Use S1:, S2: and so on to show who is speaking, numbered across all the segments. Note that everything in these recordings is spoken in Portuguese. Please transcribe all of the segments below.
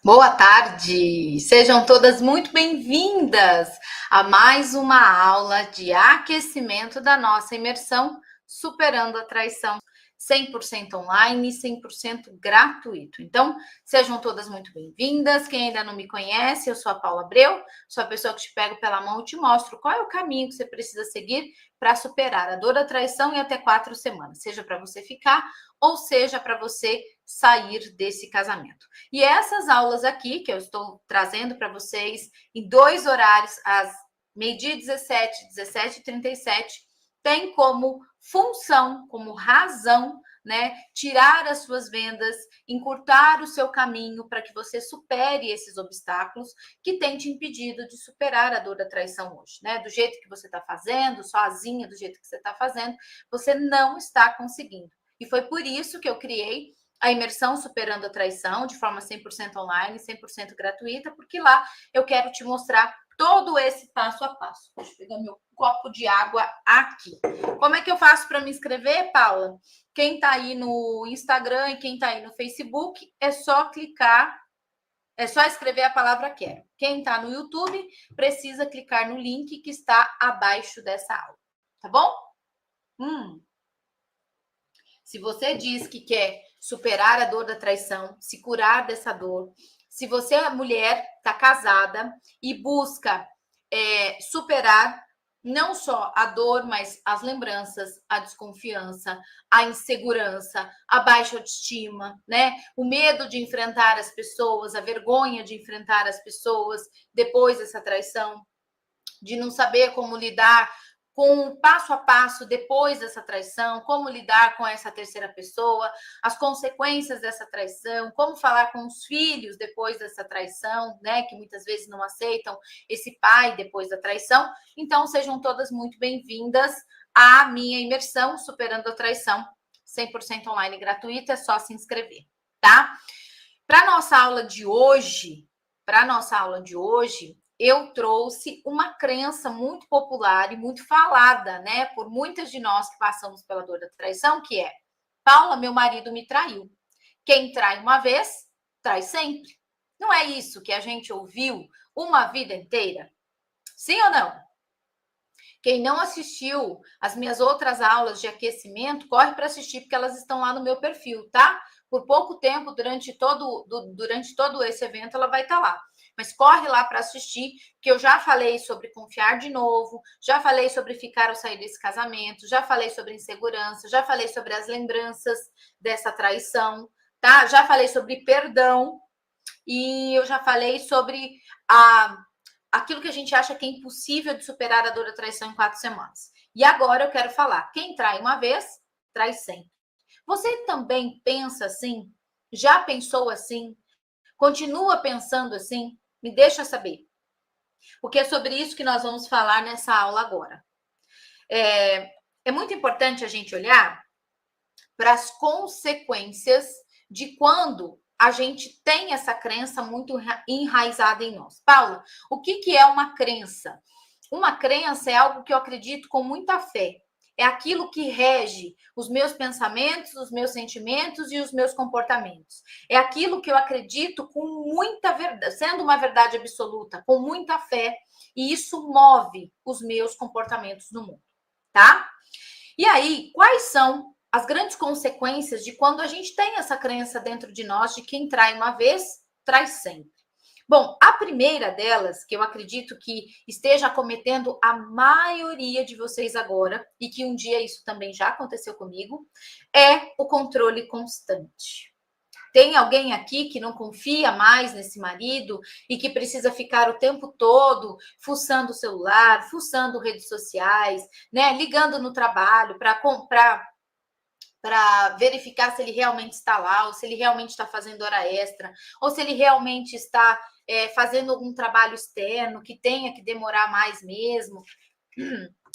S1: Boa tarde! Sejam todas muito bem-vindas a mais uma aula de aquecimento da nossa imersão Superando a Traição, 100% online e 100% gratuito. Então, sejam todas muito bem-vindas. Quem ainda não me conhece, eu sou a Paula Abreu, sou a pessoa que te pego pela mão e te mostro qual é o caminho que você precisa seguir para superar a dor da traição em até 4 semanas, seja para você ficar ou seja para você sair desse casamento. E essas aulas aqui, que eu estou trazendo para vocês em 2 horários, às meio-dia 17, 17h37, tem como função, como razão, né, tirar as suas vendas, encurtar o seu caminho para que você supere esses obstáculos que têm te impedido de superar a dor da traição hoje, né? Do jeito que você está fazendo, sozinha, do jeito que você está fazendo, você não está conseguindo. E foi por isso que eu criei a imersão Superando a Traição, de forma 100% online, 100% gratuita, porque lá eu quero te mostrar todo esse passo a passo. Deixa eu pegar meu copo de água aqui. Como é que eu faço para me inscrever, Paula? Quem está aí no Instagram e quem está aí no Facebook, é só clicar, é só escrever a palavra quero. Quem está no YouTube, precisa clicar no link que está abaixo dessa aula, tá bom? Se você diz que quer superar a dor da traição, se curar dessa dor, se você é mulher, está casada e busca superar não só a dor, mas as lembranças, a desconfiança, a insegurança, a baixa autoestima, né? O medo de enfrentar as pessoas, a vergonha de enfrentar as pessoas depois dessa traição, de não saber como lidar com o passo a passo depois dessa traição, como lidar com essa terceira pessoa, as consequências dessa traição, como falar com os filhos depois dessa traição, né, que muitas vezes não aceitam esse pai depois da traição. Então, sejam todas muito bem-vindas à minha imersão Superando a Traição, 100% online gratuita, é só se inscrever, tá? Para nossa aula de hoje, eu trouxe uma crença muito popular e muito falada, né, por muitas de nós que passamos pela dor da traição, que é: Paula, meu marido me traiu. Quem trai uma vez, trai sempre. Não é isso que a gente ouviu uma vida inteira? Sim ou não? Quem não assistiu as minhas outras aulas de aquecimento, corre para assistir, porque elas estão lá no meu perfil, tá? Por pouco tempo, durante todo esse evento, ela vai estar lá. Mas corre lá para assistir, que eu já falei sobre confiar de novo, já falei sobre ficar ou sair desse casamento, já falei sobre insegurança, já falei sobre as lembranças dessa traição, tá? Já falei sobre perdão e eu já falei sobre aquilo que a gente acha que é impossível de superar a dor da traição em 4 semanas. E agora eu quero falar: quem trai uma vez, trai sempre. Você também pensa assim? Já pensou assim? Continua pensando assim? Me deixa saber. Porque é sobre isso que nós vamos falar nessa aula agora. É muito importante a gente olhar para as consequências de quando a gente tem essa crença muito enraizada em nós. Paula, o que é uma crença? Uma crença é algo que eu acredito com muita fé. É aquilo que rege os meus pensamentos, os meus sentimentos e os meus comportamentos. É aquilo que eu acredito com muita verdade, sendo uma verdade absoluta, com muita fé, e isso move os meus comportamentos no mundo, tá? E aí, quais são as grandes consequências de quando a gente tem essa crença dentro de nós de quem trai uma vez, trai sempre? Bom, a primeira delas, que eu acredito que esteja acometendo a maioria de vocês agora, e que um dia isso também já aconteceu comigo, é o controle constante. Tem alguém aqui que não confia mais nesse marido e que precisa ficar o tempo todo fuçando o celular, fuçando redes sociais, né, ligando no trabalho para verificar se ele realmente está lá, ou se ele realmente está fazendo hora extra, ou se ele realmente está fazendo algum trabalho externo que tenha que demorar mais mesmo.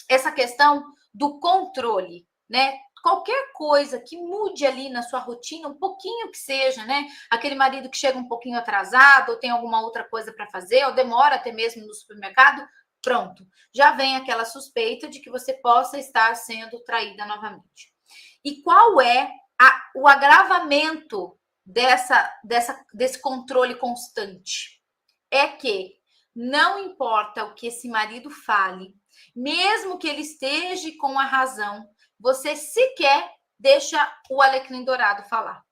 S1: Essa questão do controle, né? Qualquer coisa que mude ali na sua rotina, um pouquinho que seja, né? Aquele marido que chega um pouquinho atrasado, ou tem alguma outra coisa para fazer, ou demora até mesmo no supermercado, pronto. Já vem aquela suspeita de que você possa estar sendo traída novamente. E qual é o agravamento desse controle constante é que não importa o que esse marido fale, mesmo que ele esteja com a razão, você sequer deixa o alecrim dourado falar,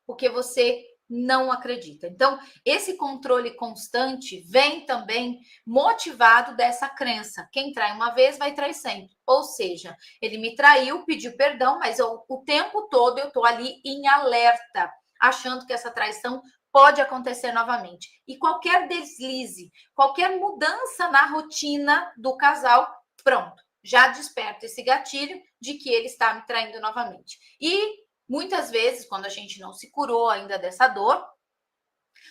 S1: porque você não acredita. Então, esse controle constante vem também motivado dessa crença. Quem trai uma vez vai trair sempre. Ou seja, ele me traiu, pediu perdão, mas o tempo todo eu estou ali em alerta, achando que essa traição pode acontecer novamente. E qualquer deslize, qualquer mudança na rotina do casal, pronto, já desperta esse gatilho de que ele está me traindo novamente. E muitas vezes, quando a gente não se curou ainda dessa dor,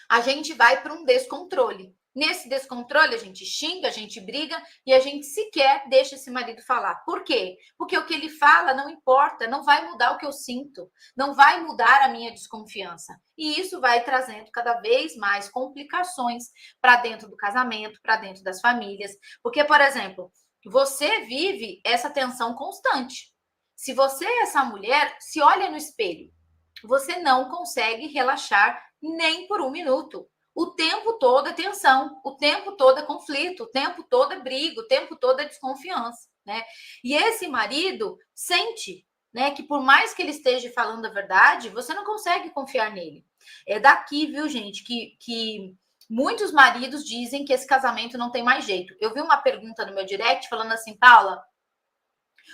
S1: a gente vai para um descontrole. Nesse descontrole, a gente xinga, a gente briga e a gente sequer deixa esse marido falar. Por quê? Porque o que ele fala não importa, não vai mudar o que eu sinto, não vai mudar a minha desconfiança. E isso vai trazendo cada vez mais complicações para dentro do casamento, para dentro das famílias. Porque, por exemplo, você vive essa tensão constante. Se você, essa mulher, se olha no espelho, você não consegue relaxar nem por um minuto. O tempo todo é tensão, o tempo todo é conflito, o tempo todo é briga, o tempo todo é desconfiança, né? E esse marido sente, né, que por mais que ele esteja falando a verdade, você não consegue confiar nele. É daqui, viu, gente, que muitos maridos dizem que esse casamento não tem mais jeito. Eu vi uma pergunta no meu direct falando assim, Paula,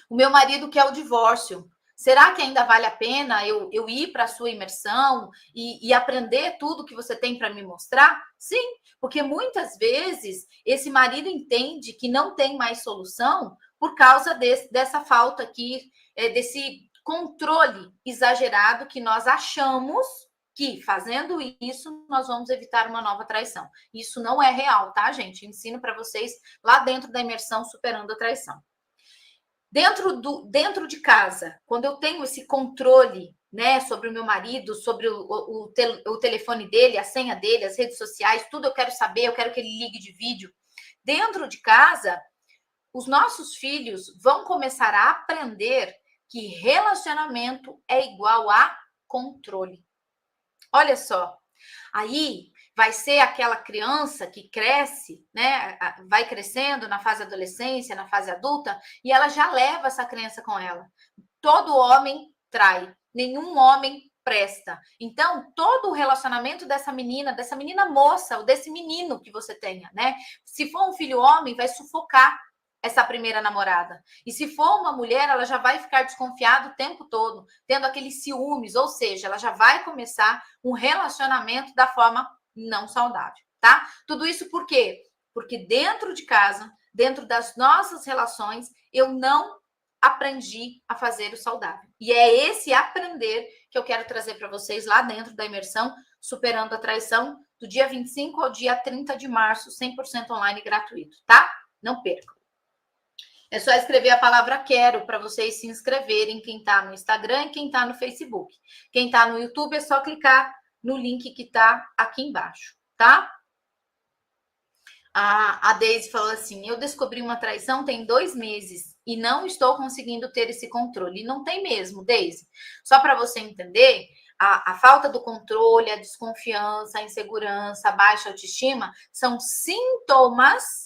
S1: o meu marido quer o divórcio. Será que ainda vale a pena eu ir para a sua imersão e aprender tudo que você tem para me mostrar? Sim, porque muitas vezes esse marido entende que não tem mais solução por causa dessa falta aqui, desse controle exagerado que nós achamos que fazendo isso nós vamos evitar uma nova traição. Isso não é real, tá, gente? Ensino para vocês lá dentro da imersão Superando a Traição. Dentro de casa, quando eu tenho esse controle, né, sobre o meu marido, sobre o telefone dele, a senha dele, as redes sociais, tudo eu quero saber, eu quero que ele ligue de vídeo. Dentro de casa, os nossos filhos vão começar a aprender que relacionamento é igual a controle. Olha só, aí vai ser aquela criança que cresce, né? Vai crescendo na fase adolescência, na fase adulta, e ela já leva essa crença com ela. Todo homem trai, nenhum homem presta. Então, todo o relacionamento dessa menina moça, ou desse menino que você tenha, né? Se for um filho homem, vai sufocar essa primeira namorada. E se for uma mulher, ela já vai ficar desconfiada o tempo todo, tendo aqueles ciúmes, ou seja, ela já vai começar um relacionamento da forma não saudável, tá? Tudo isso por quê? Porque dentro de casa, dentro das nossas relações, eu não aprendi a fazer o saudável. E é esse aprender que eu quero trazer para vocês lá dentro da imersão Superando a Traição, do dia 25 ao dia 30 de março, 100% online gratuito, tá? Não percam. É só escrever a palavra quero para vocês se inscreverem, quem está no Instagram e quem está no Facebook. Quem está no YouTube é só clicar no link que está aqui embaixo, tá? A Deise falou assim, eu descobri uma traição tem 2 meses e não estou conseguindo ter esse controle. E não tem mesmo, Deise. Só para você entender, a falta do controle, a desconfiança, a insegurança, a baixa autoestima são sintomas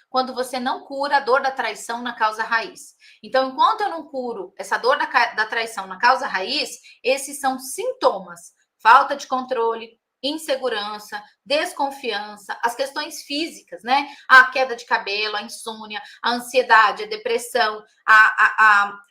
S1: quando você não cura a dor da traição na causa raiz. Então, enquanto eu não curo essa dor da traição na causa raiz, esses são sintomas. Falta de controle, insegurança, desconfiança, as questões físicas, né? A queda de cabelo, a insônia, a ansiedade, a depressão,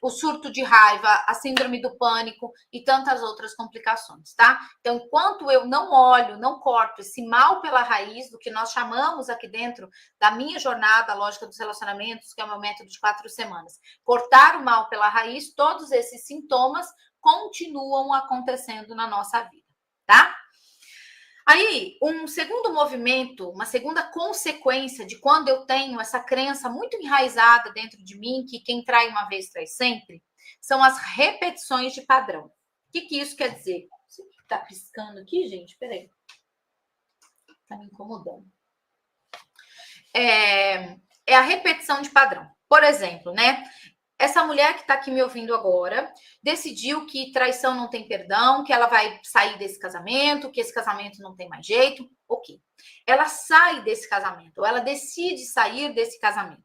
S1: o surto de raiva, a síndrome do pânico e tantas outras complicações, tá? Então, enquanto eu não olho, não corto esse mal pela raiz, do que nós chamamos aqui dentro da minha jornada, a lógica dos relacionamentos, que é o meu método de 4 semanas, cortar o mal pela raiz, todos esses sintomas continuam acontecendo na nossa vida, tá? Aí, um segundo movimento, uma segunda consequência de quando eu tenho essa crença muito enraizada dentro de mim, que quem trai uma vez trai sempre, são as repetições de padrão. O que isso quer dizer? Isso tá piscando aqui, gente? Peraí. Tá me incomodando. É a repetição de padrão. Por exemplo, né? essa mulher que está aqui me ouvindo agora decidiu que traição não tem perdão, que ela vai sair desse casamento, que esse casamento não tem mais jeito. Ok. Ela sai desse casamento, ou ela decide sair desse casamento.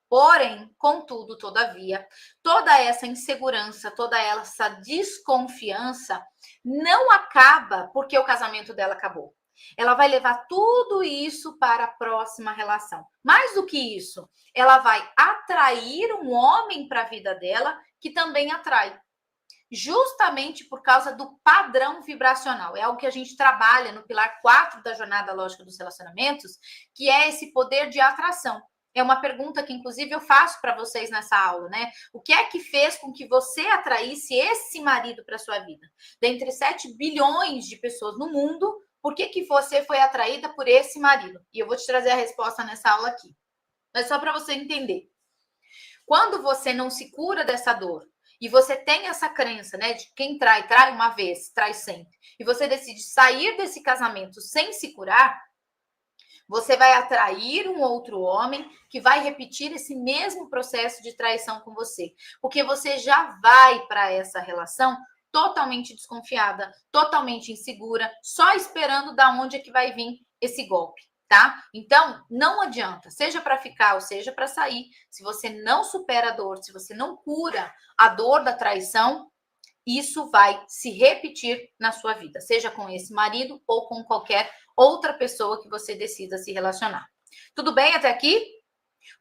S1: Porém, contudo, todavia, toda essa insegurança, toda essa desconfiança não acaba porque o casamento dela acabou. Ela vai levar tudo isso para a próxima relação. Mais do que isso, ela vai atrair um homem para a vida dela que também atrai. Justamente por causa do padrão vibracional. É algo que a gente trabalha no pilar 4 da jornada lógica dos relacionamentos, que é esse poder de atração. É uma pergunta que, inclusive, eu faço para vocês nessa aula, né? O que é que fez com que você atraísse esse marido para sua vida? Dentre 7 bilhões de pessoas no mundo, por que você foi atraída por esse marido? E eu vou te trazer a resposta nessa aula aqui. Mas só para você entender. Quando você não se cura dessa dor, e você tem essa crença, né, de quem trai, trai uma vez, trai sempre, e você decide sair desse casamento sem se curar, você vai atrair um outro homem que vai repetir esse mesmo processo de traição com você. Porque você já vai para essa relação totalmente desconfiada, totalmente insegura, só esperando da onde é que vai vir esse golpe, tá? Então, não adianta, seja para ficar ou seja para sair, se você não supera a dor, se você não cura a dor da traição, isso vai se repetir na sua vida, seja com esse marido ou com qualquer outra pessoa que você decida se relacionar. Tudo bem até aqui?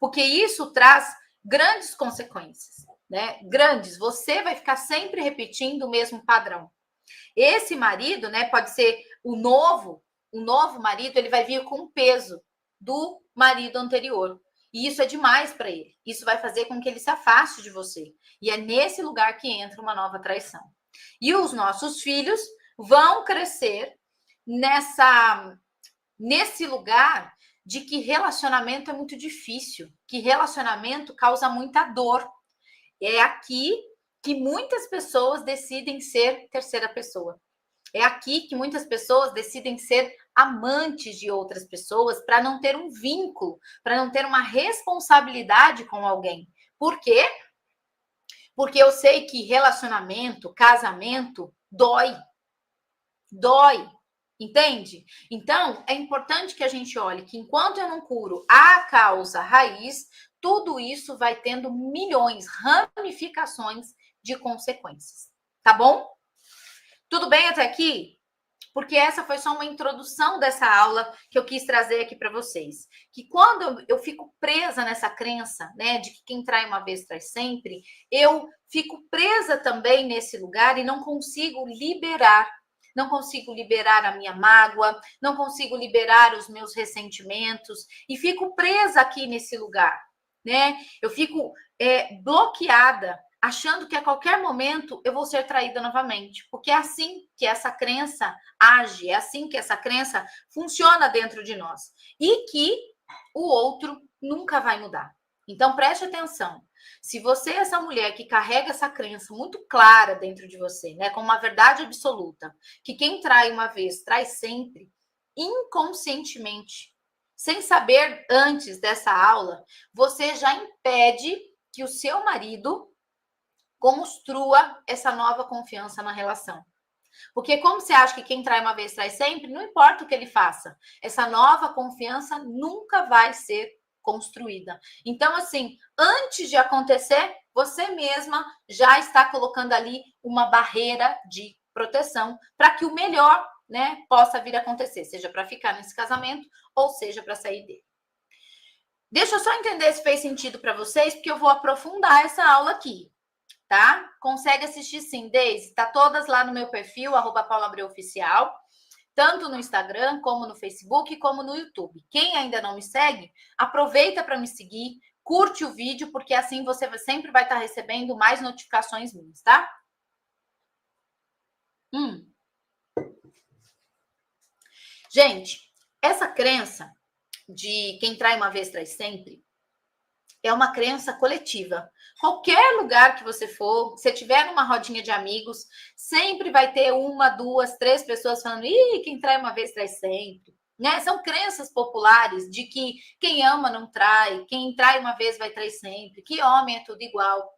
S1: Porque isso traz grandes consequências, né? Grandes. Você vai ficar sempre repetindo o mesmo padrão. Esse marido, né, pode ser o novo marido, ele vai vir com o peso do marido anterior. E isso é demais para ele. Isso vai fazer com que ele se afaste de você. E é nesse lugar que entra uma nova traição. E os nossos filhos vão crescer nesse lugar de que relacionamento é muito difícil, que relacionamento causa muita dor. É aqui que muitas pessoas decidem ser terceira pessoa. É aqui que muitas pessoas decidem ser amantes de outras pessoas para não ter um vínculo, para não ter uma responsabilidade com alguém. Por quê? Porque eu sei que relacionamento, casamento, dói. Dói. Entende? Então, é importante que a gente olhe que enquanto eu não curo a causa raiz, tudo isso vai tendo milhões, ramificações de consequências. Tá bom? Tudo bem até aqui? Porque essa foi só uma introdução dessa aula que eu quis trazer aqui para vocês. Que quando eu fico presa nessa crença, né, de que quem trai uma vez trai sempre, eu fico presa também nesse lugar e não consigo liberar. Não consigo liberar a minha mágoa, não consigo liberar os meus ressentimentos e fico presa aqui nesse lugar, né? Eu fico bloqueada, achando que a qualquer momento eu vou ser traída novamente, porque é assim que essa crença age, é assim que essa crença funciona dentro de nós e que o outro nunca vai mudar. Então preste atenção. Se você é essa mulher que carrega essa crença muito clara dentro de você, né, como uma verdade absoluta, que quem trai uma vez trai sempre, inconscientemente, sem saber antes dessa aula, você já impede que o seu marido construa essa nova confiança na relação. Porque como você acha que quem trai uma vez trai sempre, não importa o que ele faça, essa nova confiança nunca vai ser construída. Então, assim, antes de acontecer, você mesma já está colocando ali uma barreira de proteção para que o melhor, né, possa vir a acontecer, seja para ficar nesse casamento ou seja para sair dele. Deixa eu só entender se fez sentido para vocês, porque eu vou aprofundar essa aula aqui, tá? Consegue assistir sim, Deise? Tá todas lá no meu perfil, @paulaabreuoficial, tanto no Instagram, como no Facebook, como no YouTube. Quem ainda não me segue, aproveita para me seguir, curte o vídeo, porque assim você sempre vai estar recebendo mais notificações minhas, tá? Gente, essa crença de quem trai uma vez trai sempre é uma crença coletiva. Qualquer lugar que você for, se tiver numa rodinha de amigos, sempre vai ter uma, duas, três pessoas falando: ih, quem trai uma vez trai sempre. né? São crenças populares de que quem ama não trai, quem trai uma vez vai trair sempre, que homem é tudo igual.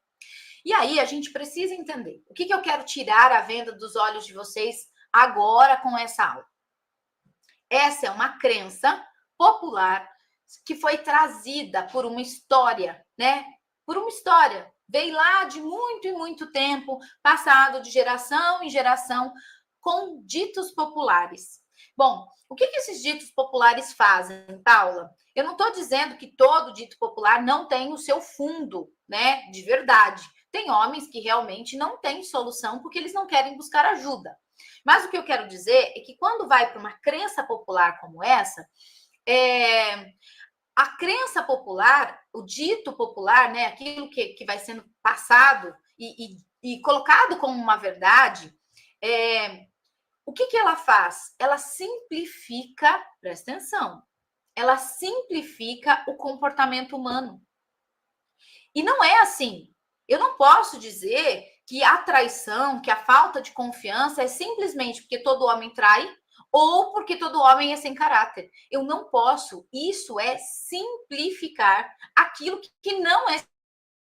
S1: E aí a gente precisa entender o que eu quero tirar à venda dos olhos de vocês agora com essa aula. Essa é uma crença popular que foi trazida por uma história, né? Por uma história. Veio lá de muito e muito tempo, passado de geração em geração, com ditos populares. Bom, o que esses ditos populares fazem, Paula? Eu não estou dizendo que todo dito popular não tem o seu fundo, né? De verdade. Tem homens que realmente não têm solução porque eles não querem buscar ajuda. Mas o que eu quero dizer é que quando vai para uma crença popular como essa, a crença popular, o dito popular, né, aquilo que vai sendo passado e colocado como uma verdade, o que ela faz? Ela simplifica, presta atenção, ela simplifica o comportamento humano. E não é assim. Eu não posso dizer que a traição, que a falta de confiança é simplesmente porque todo homem trai ou porque todo homem é sem caráter. Eu não posso. Isso é simplificar aquilo que não é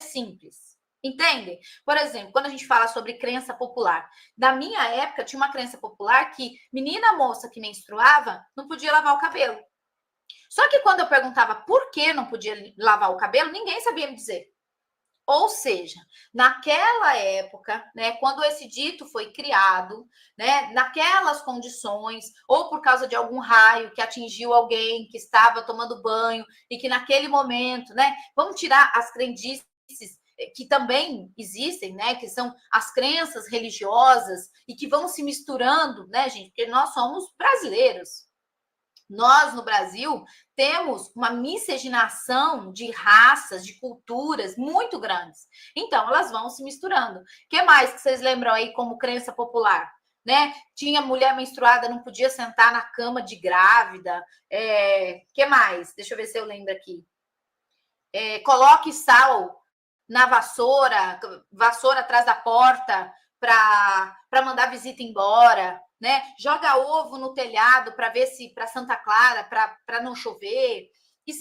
S1: simples. Entende? Por exemplo, quando a gente fala sobre crença popular, na minha época tinha uma crença popular que menina moça que menstruava não podia lavar o cabelo. Só que quando eu perguntava por que não podia lavar o cabelo, ninguém sabia me dizer. Ou seja, naquela época, né, quando esse dito foi criado, né, naquelas condições, ou por causa de algum raio que atingiu alguém que estava tomando banho e que naquele momento, né, vamos tirar as crendices que também existem, né, que são as crenças religiosas e que vão se misturando, né, gente, porque nós somos brasileiros. Nós, no Brasil, temos uma miscigenação de raças, de culturas muito grandes. Então, elas vão se misturando. O que mais que vocês lembram aí como crença popular? Né? Tinha mulher menstruada, não podia sentar na cama de grávida. Que mais? Deixa eu ver se eu lembro aqui. Coloque sal na vassoura atrás da porta para mandar a visita embora. Né? Joga ovo no telhado para ver se para Santa Clara, para não chover. E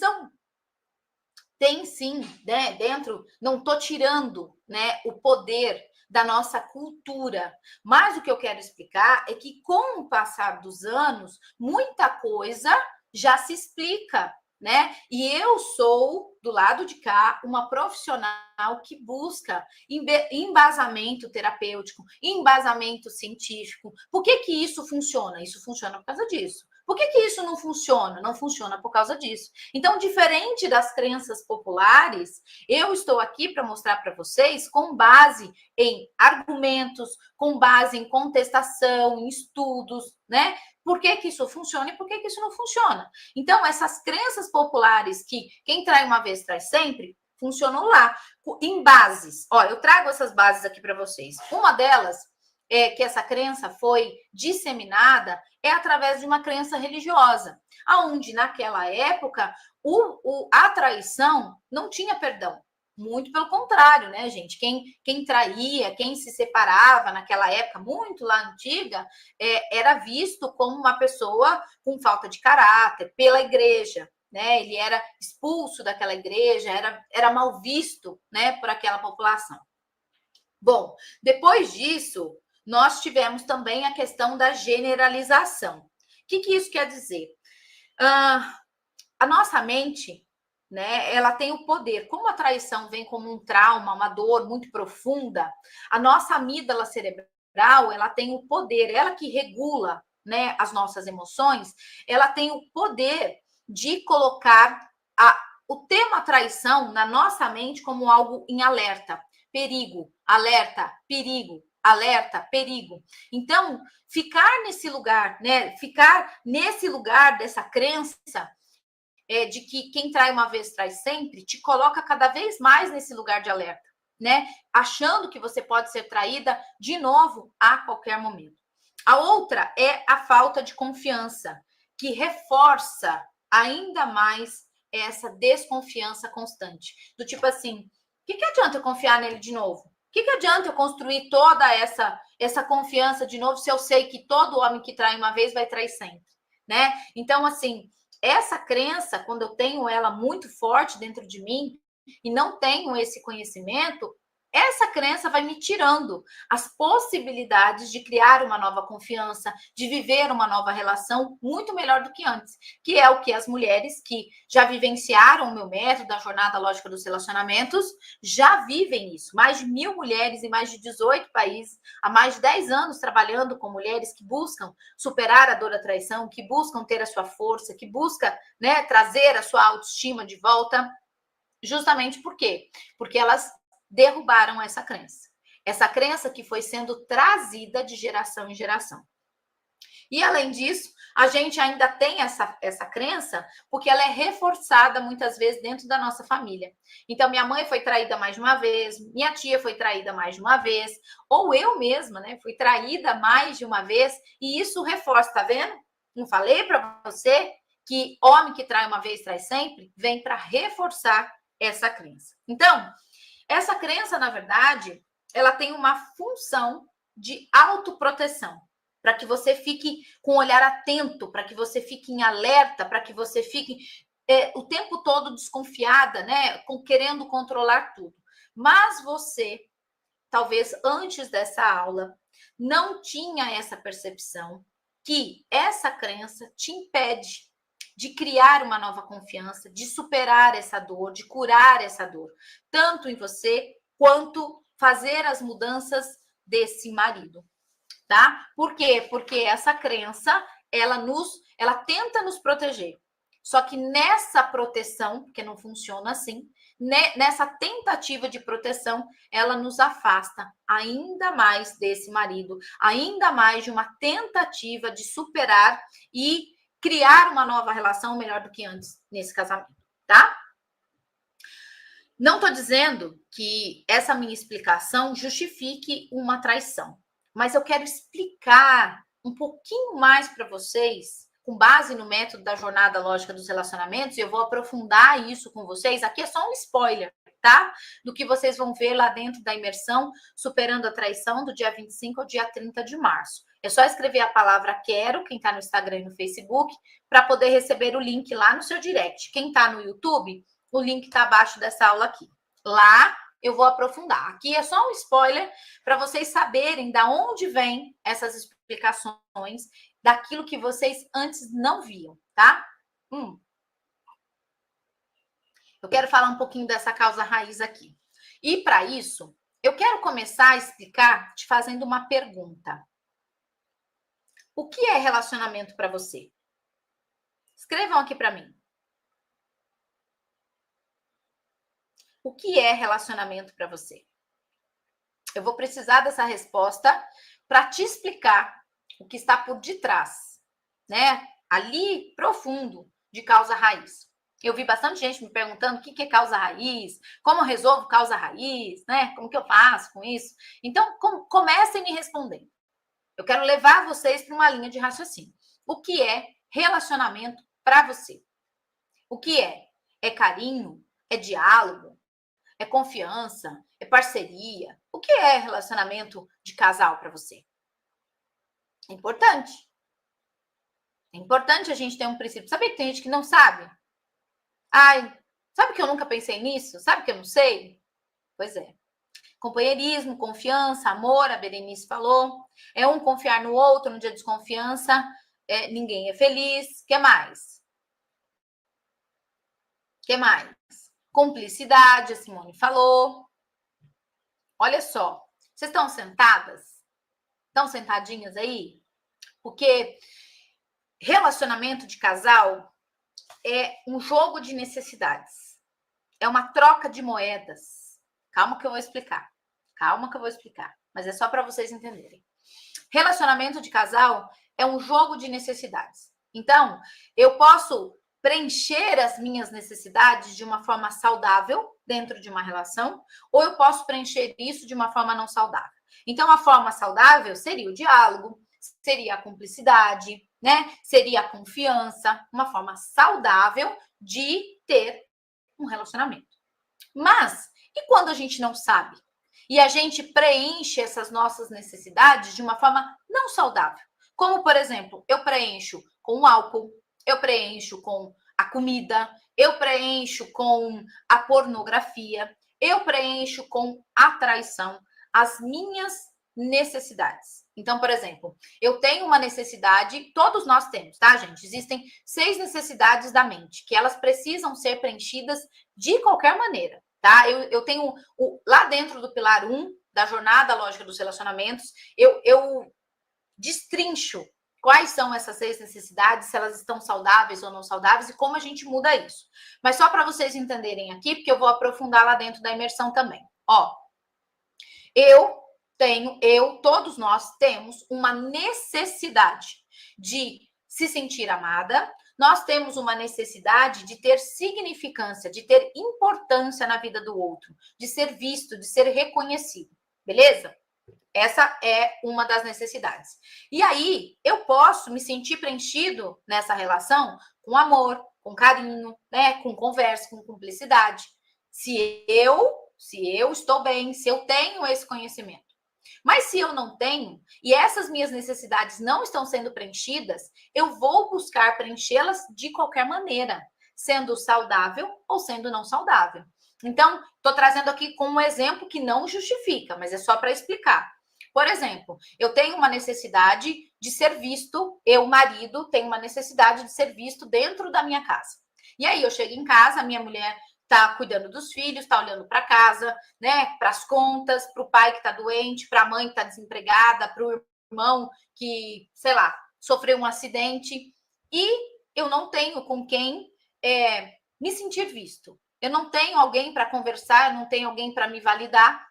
S1: tem sim, né, dentro, não estou tirando, né, o poder da nossa cultura, mas o que eu quero explicar é que com o passar dos anos, muita coisa já se explica, né? E eu sou, do lado de cá, uma profissional que busca embasamento terapêutico, embasamento científico. Por que isso funciona? Isso funciona por causa disso. Por que isso não funciona? Não funciona por causa disso. Então, diferente das crenças populares, eu estou aqui para mostrar para vocês com base em argumentos, com base em contestação, em estudos, né? Por que isso funciona e por que isso não funciona. Então, essas crenças populares que quem trai uma vez trai sempre, funcionam lá, em bases. Ó, eu trago essas bases aqui para vocês. Uma delas que essa crença foi disseminada é através de uma crença religiosa, aonde naquela época a traição não tinha perdão. Muito pelo contrário, né, gente? Quem traía, quem se separava naquela época, muito lá antiga, era visto como uma pessoa com falta de caráter pela igreja, né? Ele era expulso daquela igreja, era mal visto, né, por aquela população. Bom, depois disso, nós tivemos também a questão da generalização. O que isso quer dizer? A nossa mente, né, ela tem o poder. Como a traição vem como um trauma, uma dor muito profunda, a nossa amígdala cerebral, ela tem o poder, ela que regula, né, as nossas emoções, ela tem o poder de colocar o tema traição na nossa mente como algo em alerta. Perigo, alerta, perigo, alerta, perigo. Então, ficar nesse lugar, né? Ficar nesse lugar dessa crença de que quem trai uma vez trai sempre, te coloca cada vez mais nesse lugar de alerta, né? Achando que você pode ser traída de novo a qualquer momento. A outra é a falta de confiança, que reforça ainda mais essa desconfiança constante. Do tipo assim, o que adianta eu confiar nele de novo? O que adianta eu construir toda essa confiança de novo se eu sei que todo homem que trai uma vez vai trair sempre? né? Então, assim, essa crença, quando eu tenho ela muito forte dentro de mim e não tenho esse conhecimento, essa crença vai me tirando as possibilidades de criar uma nova confiança, de viver uma nova relação muito melhor do que antes, que é o que as mulheres que já vivenciaram o meu método, da jornada lógica dos relacionamentos, já vivem isso. Mais de 1.000 mulheres em mais de 18 países, há mais de 10 anos trabalhando com mulheres que buscam superar a dor da traição, que buscam ter a sua força, que buscam, né, trazer a sua autoestima de volta. Justamente por quê? Porque elas derrubaram essa crença. Essa crença que foi sendo trazida de geração em geração. E, além disso, a gente ainda tem essa crença porque ela é reforçada muitas vezes dentro da nossa família. Então, minha mãe foi traída mais de uma vez, minha tia foi traída mais de uma vez, ou eu mesma, né, fui traída mais de uma vez, e isso reforça, tá vendo? Não falei para você que homem que trai uma vez, trai sempre? Vem para reforçar essa crença. Então, essa crença, na verdade, ela tem uma função de autoproteção, para que você fique com o olhar atento, para que você fique em alerta, para que você fique o tempo todo desconfiada, né, querendo controlar tudo. Mas você, talvez antes dessa aula, não tinha essa percepção que essa crença te impede de criar uma nova confiança, de superar essa dor, de curar essa dor, tanto em você quanto fazer as mudanças desse marido, tá? Por quê? Porque essa crença, ela tenta nos proteger. Só que nessa proteção, porque não funciona assim, nessa tentativa de proteção, ela nos afasta ainda mais desse marido, ainda mais de uma tentativa de superar e criar uma nova relação melhor do que antes nesse casamento, tá? Não estou dizendo que essa minha explicação justifique uma traição, mas eu quero explicar um pouquinho mais para vocês, com base no método da jornada lógica dos relacionamentos, e eu vou aprofundar isso com vocês. Aqui é só um spoiler, tá? Do que vocês vão ver lá dentro da imersão Superando a Traição, do dia 25 ao dia 30 de março. É só escrever a palavra quero, quem está no Instagram e no Facebook, para poder receber o link lá no seu direct. Quem está no YouTube, o link está abaixo dessa aula aqui. Lá eu vou aprofundar. Aqui é só um spoiler para vocês saberem da onde vêm essas explicações daquilo que vocês antes não viam, tá? Eu quero falar um pouquinho dessa causa raiz aqui. E para isso, eu quero começar a explicar te fazendo uma pergunta. O que é relacionamento para você? Escrevam aqui para mim. O que é relacionamento para você? Eu vou precisar dessa resposta para te explicar o que está por detrás, né? Ali, profundo, de causa raiz. Eu vi bastante gente me perguntando o que é causa raiz, como eu resolvo causa raiz, né? Como que eu faço com isso? Então, comecem me respondendo. Eu quero levar vocês para uma linha de raciocínio. O que é relacionamento para você? O que é? É carinho? É diálogo? É confiança? É parceria? O que é relacionamento de casal para você? É importante. É importante a gente ter um princípio. Sabe que tem gente que não sabe? Ai, sabe que eu nunca pensei nisso? Sabe que eu não sei? Pois é. Companheirismo, confiança, amor, a Berenice falou. É um confiar no outro, no dia de desconfiança. Ninguém é feliz. O que mais? O que mais? Cumplicidade, a Simone falou. Olha só. Vocês estão sentadas? Estão sentadinhas aí? Porque relacionamento de casal é um jogo de necessidades. É uma troca de moedas. Calma que eu vou explicar. Calma que eu vou explicar. Mas é só para vocês entenderem. Relacionamento de casal é um jogo de necessidades. Então, eu posso preencher as minhas necessidades de uma forma saudável dentro de uma relação, ou eu posso preencher isso de uma forma não saudável. Então, a forma saudável seria o diálogo, seria a cumplicidade, né? Seria a confiança, uma forma saudável de ter um relacionamento. Mas, e quando a gente não sabe? E a gente preenche essas nossas necessidades de uma forma não saudável. Como, por exemplo, eu preencho com o álcool, eu preencho com a comida, eu preencho com a pornografia, eu preencho com a traição, as minhas necessidades. Então, por exemplo, eu tenho uma necessidade, todos nós temos, tá, gente? Existem 6 necessidades da mente, que elas precisam ser preenchidas de qualquer maneira, tá? Eu tenho, lá dentro do pilar 1, da jornada lógica dos relacionamentos, eu destrincho quais são essas 6 necessidades, se elas estão saudáveis ou não saudáveis e como a gente muda isso. Mas só para vocês entenderem aqui, porque eu vou aprofundar lá dentro da imersão também. Ó, todos nós temos uma necessidade de se sentir amada, nós temos uma necessidade de ter significância, de ter importância na vida do outro, de ser visto, de ser reconhecido, beleza? Essa é uma das necessidades. E aí, eu posso me sentir preenchido nessa relação com amor, com carinho, né, com conversa, com cumplicidade. Se eu estou bem, se eu tenho esse conhecimento. Mas se eu não tenho, e essas minhas necessidades não estão sendo preenchidas, eu vou buscar preenchê-las de qualquer maneira, sendo saudável ou sendo não saudável. Então, estou trazendo aqui com um exemplo que não justifica, mas é só para explicar. Por exemplo, eu tenho uma necessidade de ser visto, eu, marido, tenho uma necessidade de ser visto dentro da minha casa. E aí eu chego em casa, a minha mulher está cuidando dos filhos, está olhando para casa, né, para as contas, para o pai que está doente, para a mãe que está desempregada, para o irmão que, sei lá, sofreu um acidente. E eu não tenho com quem me sentir visto. Eu não tenho alguém para conversar, eu não tenho alguém para me validar.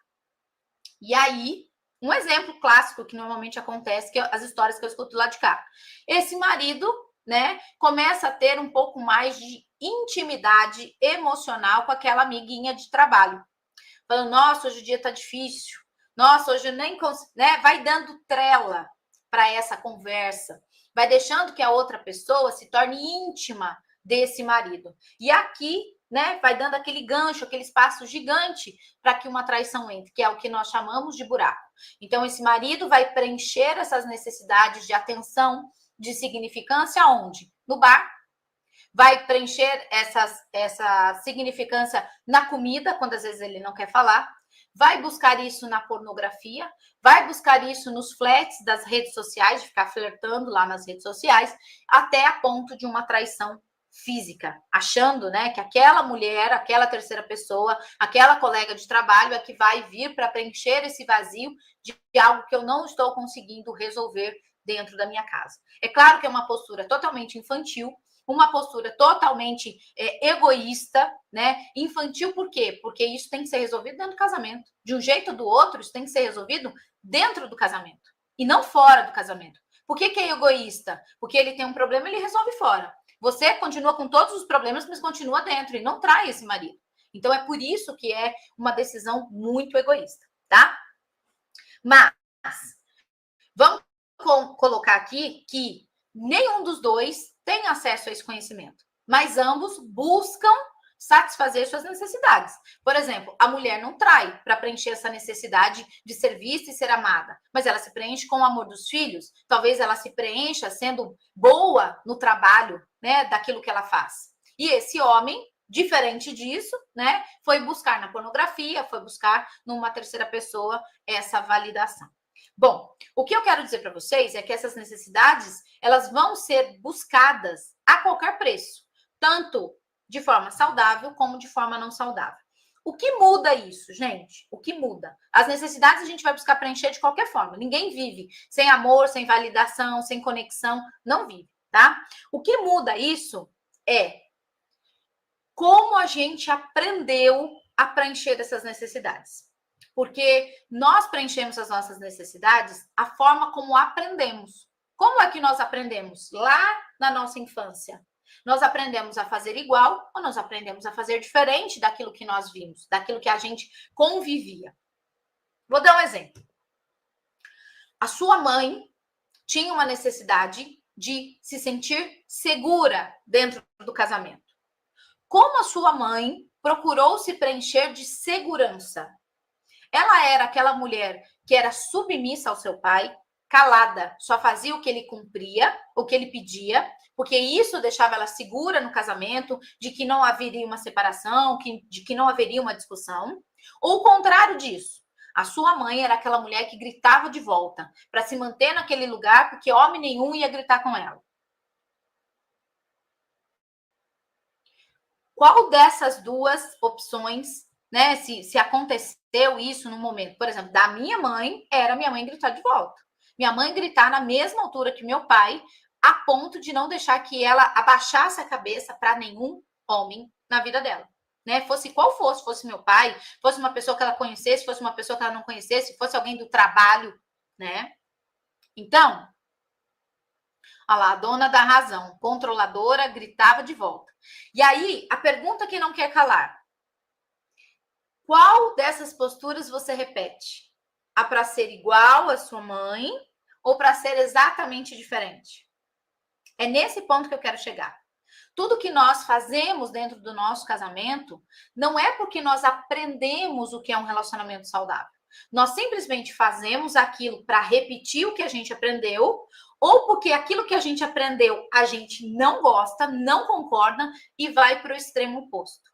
S1: E aí, um exemplo clássico que normalmente acontece, que é as histórias que eu escuto lá de cá. Esse marido, né, começa a ter um pouco mais de intimidade emocional com aquela amiguinha de trabalho. Falando, nossa, hoje o dia tá difícil. Nossa, hoje eu nem consigo, né? Vai dando trela para essa conversa. Vai deixando que a outra pessoa se torne íntima desse marido. E aqui, né, vai dando aquele gancho, aquele espaço gigante para que uma traição entre, que é o que nós chamamos de buraco. Então, esse marido vai preencher essas necessidades de atenção, de significância onde? No bar. Vai preencher essa significância na comida, quando às vezes ele não quer falar. Vai buscar isso na pornografia, vai buscar isso nos flats das redes sociais, de ficar flertando lá nas redes sociais, até a ponto de uma traição física, achando, né, que aquela mulher, aquela terceira pessoa, aquela colega de trabalho é que vai vir para preencher esse vazio de algo que eu não estou conseguindo resolver dentro da minha casa. É claro que é uma postura totalmente infantil, uma postura totalmente egoísta, né? Infantil por quê? Porque isso tem que ser resolvido dentro do casamento. De um jeito ou do outro, isso tem que ser resolvido dentro do casamento e não fora do casamento. Por que é egoísta? Porque ele tem um problema, ele resolve fora. Você continua com todos os problemas, mas continua dentro e não trai esse marido. Então é por isso que é uma decisão muito egoísta, tá? Mas vamos colocar aqui que nenhum dos dois tem acesso a esse conhecimento, mas ambos buscam satisfazer suas necessidades. Por exemplo, a mulher não trai para preencher essa necessidade de ser vista e ser amada, mas ela se preenche com o amor dos filhos, talvez ela se preencha sendo boa no trabalho, né, daquilo que ela faz. E esse homem, diferente disso, né, foi buscar na pornografia, foi buscar numa terceira pessoa essa validação. Bom, o que eu quero dizer para vocês é que essas necessidades, elas vão ser buscadas a qualquer preço, tanto de forma saudável como de forma não saudável. O que muda isso, gente? O que muda? As necessidades a gente vai buscar preencher de qualquer forma. Ninguém vive sem amor, sem validação, sem conexão, não vive, tá? O que muda isso é como a gente aprendeu a preencher essas necessidades. Porque nós preenchemos as nossas necessidades a forma como aprendemos. Como é que nós aprendemos? Lá na nossa infância. Nós aprendemos a fazer igual ou nós aprendemos a fazer diferente daquilo que nós vimos, daquilo que a gente convivia. Vou dar um exemplo. A sua mãe tinha uma necessidade de se sentir segura dentro do casamento. Como a sua mãe procurou se preencher de segurança? Ela era aquela mulher que era submissa ao seu pai, calada, só fazia o que ele cumpria, o que ele pedia, porque isso deixava ela segura no casamento, de que não haveria uma separação, de que não haveria uma discussão, ou o contrário disso. A sua mãe era aquela mulher que gritava de volta, para se manter naquele lugar, porque homem nenhum ia gritar com ela. Qual dessas duas opções, né? Se aconteceu isso no momento, por exemplo, da minha mãe, era minha mãe gritar de volta. Minha mãe gritar na mesma altura que meu pai, a ponto de não deixar que ela abaixasse a cabeça para nenhum homem na vida dela. Né? Fosse qual fosse meu pai, fosse uma pessoa que ela conhecesse, fosse uma pessoa que ela não conhecesse, fosse alguém do trabalho, né? Então, olha lá, a dona da razão, controladora, gritava de volta. E aí, a pergunta que não quer calar. Qual dessas posturas você repete? A para ser igual à sua mãe ou para ser exatamente diferente? É nesse ponto que eu quero chegar. Tudo que nós fazemos dentro do nosso casamento não é porque nós aprendemos o que é um relacionamento saudável. Nós simplesmente fazemos aquilo para repetir o que a gente aprendeu, ou porque aquilo que a gente aprendeu a gente não gosta, não concorda e vai para o extremo oposto.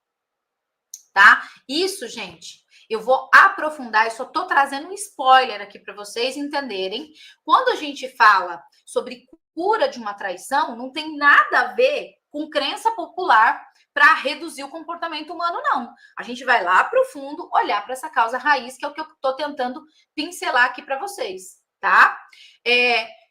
S1: Tá? Isso, gente, eu vou aprofundar, eu só estou trazendo um spoiler aqui para vocês entenderem. Quando a gente fala sobre cura de uma traição, não tem nada a ver com crença popular para reduzir o comportamento humano, não. A gente vai lá para o fundo, olhar para essa causa raiz, que é o que eu estou tentando pincelar aqui para vocês, tá?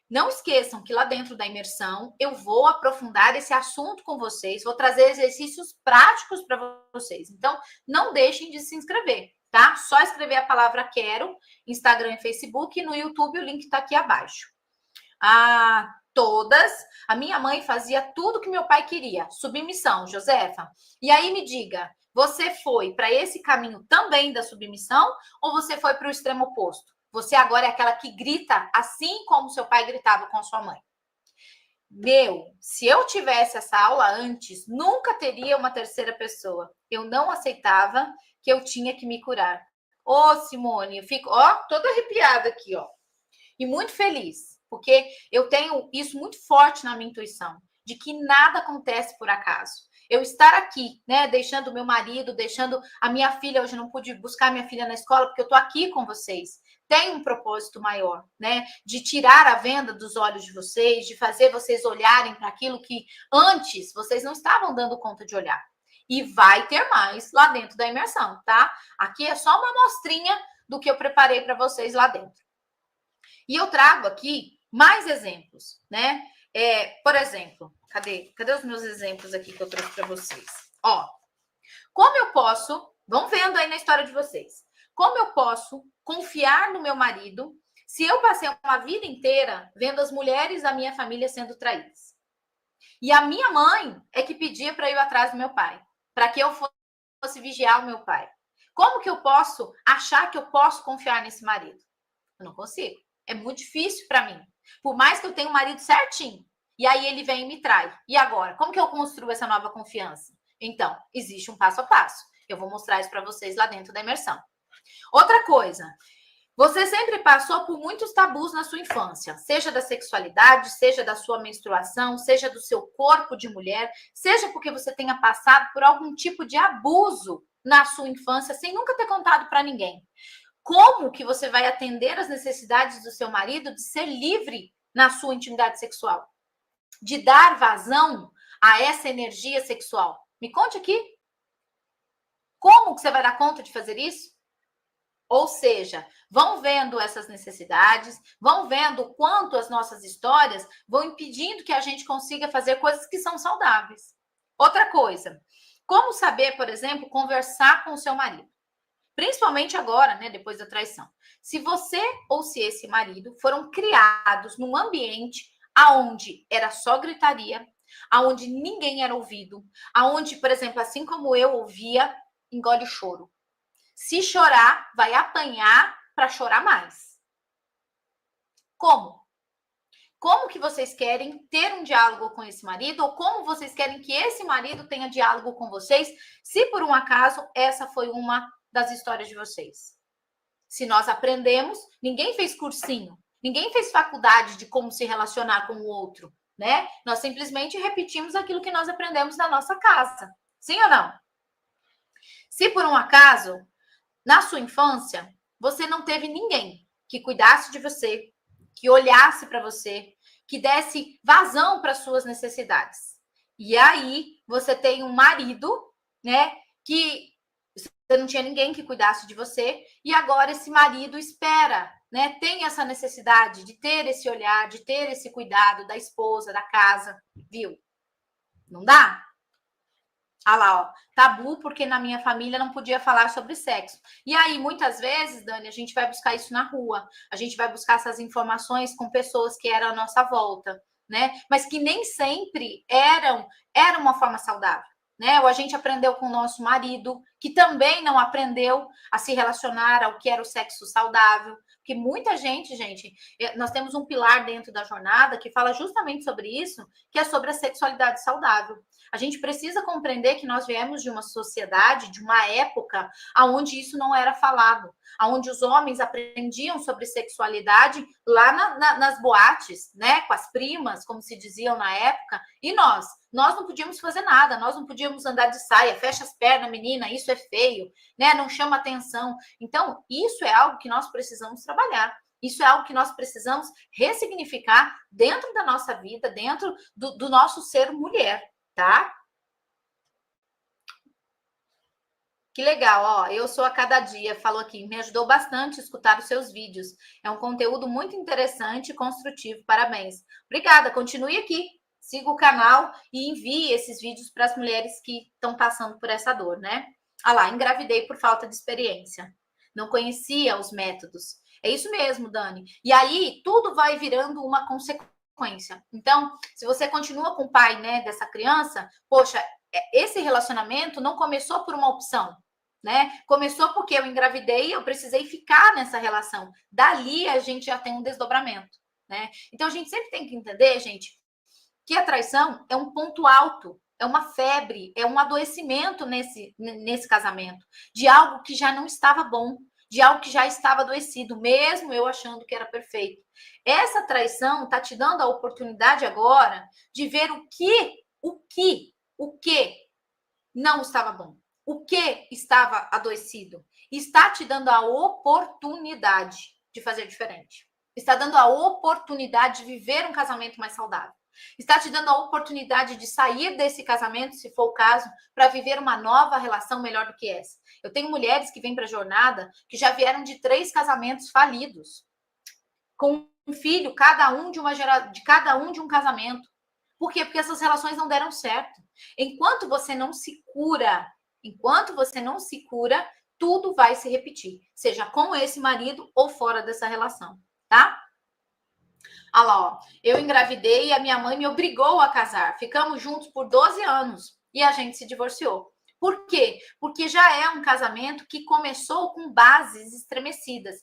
S1: Não esqueçam que lá dentro da imersão eu vou aprofundar esse assunto com vocês, vou trazer exercícios práticos para vocês. Então, não deixem de se inscrever, tá? Só escrever a palavra quero, Instagram e Facebook, e no YouTube o link está aqui abaixo. A minha mãe fazia tudo que meu pai queria. Submissão, Josefa. E aí me diga, você foi para esse caminho também da submissão ou você foi para o extremo oposto? Você agora é aquela que grita assim como seu pai gritava com sua mãe. Se eu tivesse essa aula antes, nunca teria uma terceira pessoa. Eu não aceitava que eu tinha que me curar. Simone, eu fico, toda arrepiada aqui, e muito feliz, porque eu tenho isso muito forte na minha intuição, de que nada acontece por acaso. Eu estar aqui, né, deixando meu marido, deixando a minha filha, hoje não pude buscar minha filha na escola, porque eu tô aqui com vocês. Tem um propósito maior, né, de tirar a venda dos olhos de vocês, de fazer vocês olharem para aquilo que antes vocês não estavam dando conta de olhar. E vai ter mais lá dentro da imersão, tá? Aqui é só uma amostrinha do que eu preparei para vocês lá dentro. E eu trago aqui mais exemplos, né? Por exemplo, cadê os meus exemplos aqui que eu trouxe para vocês? Como eu posso, vão vendo aí na história de vocês, como eu posso confiar no meu marido se eu passei uma vida inteira vendo as mulheres da minha família sendo traídas? E a minha mãe é que pedia para eu ir atrás do meu pai, para que eu fosse vigiar o meu pai. Como que eu posso achar que eu posso confiar nesse marido? Eu não consigo. É muito difícil para mim. Por mais que eu tenha um marido certinho. E aí ele vem e me trai. E agora? Como que eu construo essa nova confiança? Então, existe um passo a passo. Eu vou mostrar isso para vocês lá dentro da imersão. Outra coisa. Você sempre passou por muitos tabus na sua infância. Seja da sexualidade, seja da sua menstruação, seja do seu corpo de mulher, seja porque você tenha passado por algum tipo de abuso na sua infância, sem nunca ter contado para ninguém. Como que você vai atender as necessidades do seu marido de ser livre na sua intimidade sexual? De dar vazão a essa energia sexual? Me conte aqui. Como que você vai dar conta de fazer isso? Ou seja, vão vendo essas necessidades, vão vendo o quanto as nossas histórias vão impedindo que a gente consiga fazer coisas que são saudáveis. Outra coisa, como saber, por exemplo, conversar com o seu marido? Principalmente agora, né, depois da traição. Se você ou se esse marido foram criados num ambiente aonde era só gritaria, aonde ninguém era ouvido, aonde, por exemplo, assim como eu ouvia, engole o choro. Se chorar, vai apanhar para chorar mais. Como? Como que vocês querem ter um diálogo com esse marido ou como vocês querem que esse marido tenha diálogo com vocês, se por um acaso essa foi uma das histórias de vocês? Se nós aprendemos, ninguém fez cursinho. Ninguém fez faculdade de como se relacionar com o outro, né? Nós simplesmente repetimos aquilo que nós aprendemos na nossa casa. Sim ou não? Se por um acaso, na sua infância, você não teve ninguém que cuidasse de você, que olhasse para você, que desse vazão para suas necessidades. E aí você tem um marido, né, que você não tinha ninguém que cuidasse de você, e agora esse marido espera, né, tem essa necessidade de ter esse olhar, de ter esse cuidado da esposa, da casa, viu? Não dá? Ah lá, ó, tabu porque na minha família não podia falar sobre sexo. E aí, muitas vezes, Dani, a gente vai buscar isso na rua, a gente vai buscar essas informações com pessoas que eram à nossa volta, né? Mas que nem sempre era uma forma saudável, né? Ou a gente aprendeu com o nosso marido, que também não aprendeu a se relacionar ao que era o sexo saudável. Porque muita gente, nós temos um pilar dentro da jornada que fala justamente sobre isso, que é sobre a sexualidade saudável. A gente precisa compreender que nós viemos de uma sociedade, de uma época onde isso não era falado, onde os homens aprendiam sobre sexualidade lá nas boates, né, com as primas, como se diziam na época, e nós não podíamos fazer nada, nós não podíamos andar de saia, fecha as pernas, menina, isso é feio, né, não chama atenção. Então, isso é algo que nós precisamos trabalhar. Isso é algo que nós precisamos ressignificar dentro da nossa vida, dentro do nosso ser mulher. Tá? Que legal, ó. Eu sou a cada dia, falou aqui. Me ajudou bastante escutar os seus vídeos. É um conteúdo muito interessante e construtivo. Parabéns. Obrigada, continue aqui. Siga o canal e envie esses vídeos para as mulheres que estão passando por essa dor, né? Ah lá, engravidei por falta de experiência. Não conhecia os métodos. É isso mesmo, Dani. E aí, tudo vai virando uma consequência. Então, se você continua com o pai, né, dessa criança, poxa, esse relacionamento não começou por uma opção, né? Começou porque eu engravidei, eu precisei ficar nessa relação. Dali a gente já tem um desdobramento, né? Então a gente sempre tem que entender, gente, que a traição é um ponto alto, é uma febre, é um adoecimento nesse casamento, de algo que já não estava bom, de algo que já estava adoecido, mesmo eu achando que era perfeito. Essa traição está te dando a oportunidade agora de ver o que não estava bom, o que estava adoecido. Está te dando a oportunidade de fazer diferente. Está dando a oportunidade de viver um casamento mais saudável. Está te dando a oportunidade de sair desse casamento, se for o caso, para viver uma nova relação melhor do que essa. Eu tenho mulheres que vêm para a jornada que já vieram de 3 casamentos falidos, com um filho, cada um de um casamento. Por quê? Porque essas relações não deram certo. Enquanto você não se cura, tudo vai se repetir, seja com esse marido ou fora dessa relação, tá? Olha lá, ó. Eu engravidei e a minha mãe me obrigou a casar. Ficamos juntos por 12 anos e a gente se divorciou. Por quê? Porque já é um casamento que começou com bases estremecidas.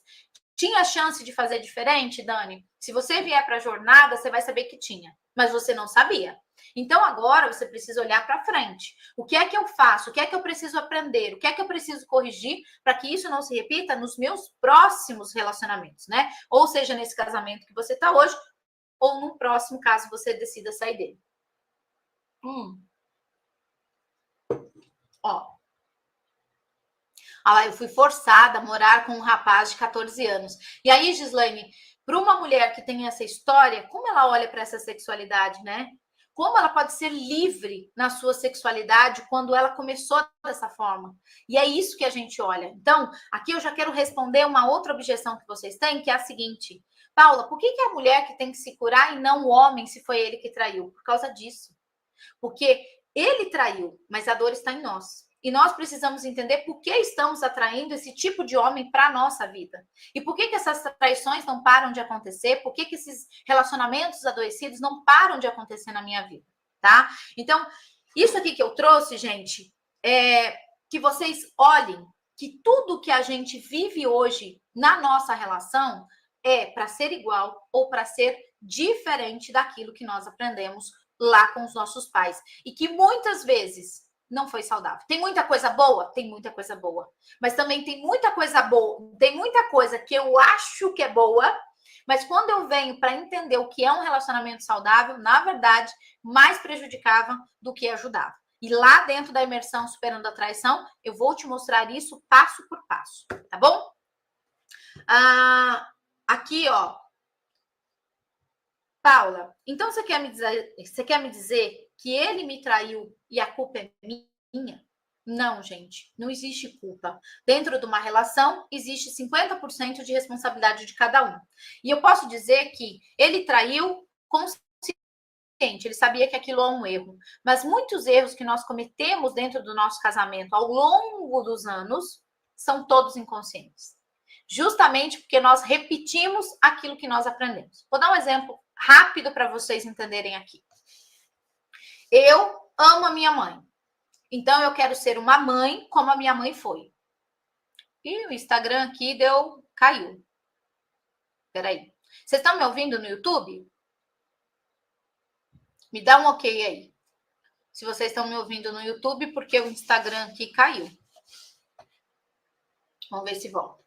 S1: Tinha chance de fazer diferente, Dani? Se você vier para a jornada, você vai saber que tinha, mas você não sabia. Então agora você precisa olhar para frente. O que é que eu faço? O que é que eu preciso aprender? O que é que eu preciso corrigir para que isso não se repita nos meus próximos relacionamentos, né? Ou seja, nesse casamento que você está hoje, ou no próximo, caso você decida sair dele. Ó. Eu fui forçada a morar com um rapaz de 14 anos. E aí, Gislaine, para uma mulher que tem essa história, como ela olha para essa sexualidade, né? Como ela pode ser livre na sua sexualidade quando ela começou dessa forma? E é isso que a gente olha. Então, aqui eu já quero responder uma outra objeção que vocês têm, que é a seguinte. Paula, por que é a mulher que tem que se curar e não o homem, se foi ele que traiu? Por causa disso. Porque ele traiu, mas a dor está em nós. E nós precisamos entender por que estamos atraindo esse tipo de homem para a nossa vida. E por que essas traições não param de acontecer? Por que esses relacionamentos adoecidos não param de acontecer na minha vida, tá? Então, isso aqui que eu trouxe, gente, é que vocês olhem que tudo que a gente vive hoje na nossa relação é para ser igual ou para ser diferente daquilo que nós aprendemos lá com os nossos pais. E que muitas vezes não foi saudável. Tem muita coisa boa? Tem muita coisa boa. Mas também tem muita coisa boa, tem muita coisa que eu acho que é boa Mas quando eu venho para entender o que é um relacionamento saudável, na verdade, mais prejudicava do que ajudava. E lá dentro da imersão Superando a Traição, eu vou te mostrar isso passo por passo, tá bom? Aqui, ó. Paula, então você quer me dizer que ele me traiu e a culpa é minha? Não, gente, não existe culpa. Dentro de uma relação, existe 50% de responsabilidade de cada um. E eu posso dizer que ele traiu consciente, ele sabia que aquilo é um erro. Mas muitos erros que nós cometemos dentro do nosso casamento ao longo dos anos são todos inconscientes. Justamente porque nós repetimos aquilo que nós aprendemos. Vou dar um exemplo rápido para vocês entenderem aqui. Eu amo a minha mãe. Então, eu quero ser uma mãe como a minha mãe foi. E o Instagram aqui caiu. Peraí. Vocês estão me ouvindo no YouTube? Me dá um ok aí. Se vocês estão me ouvindo no YouTube, porque o Instagram aqui caiu. Vamos ver se volta.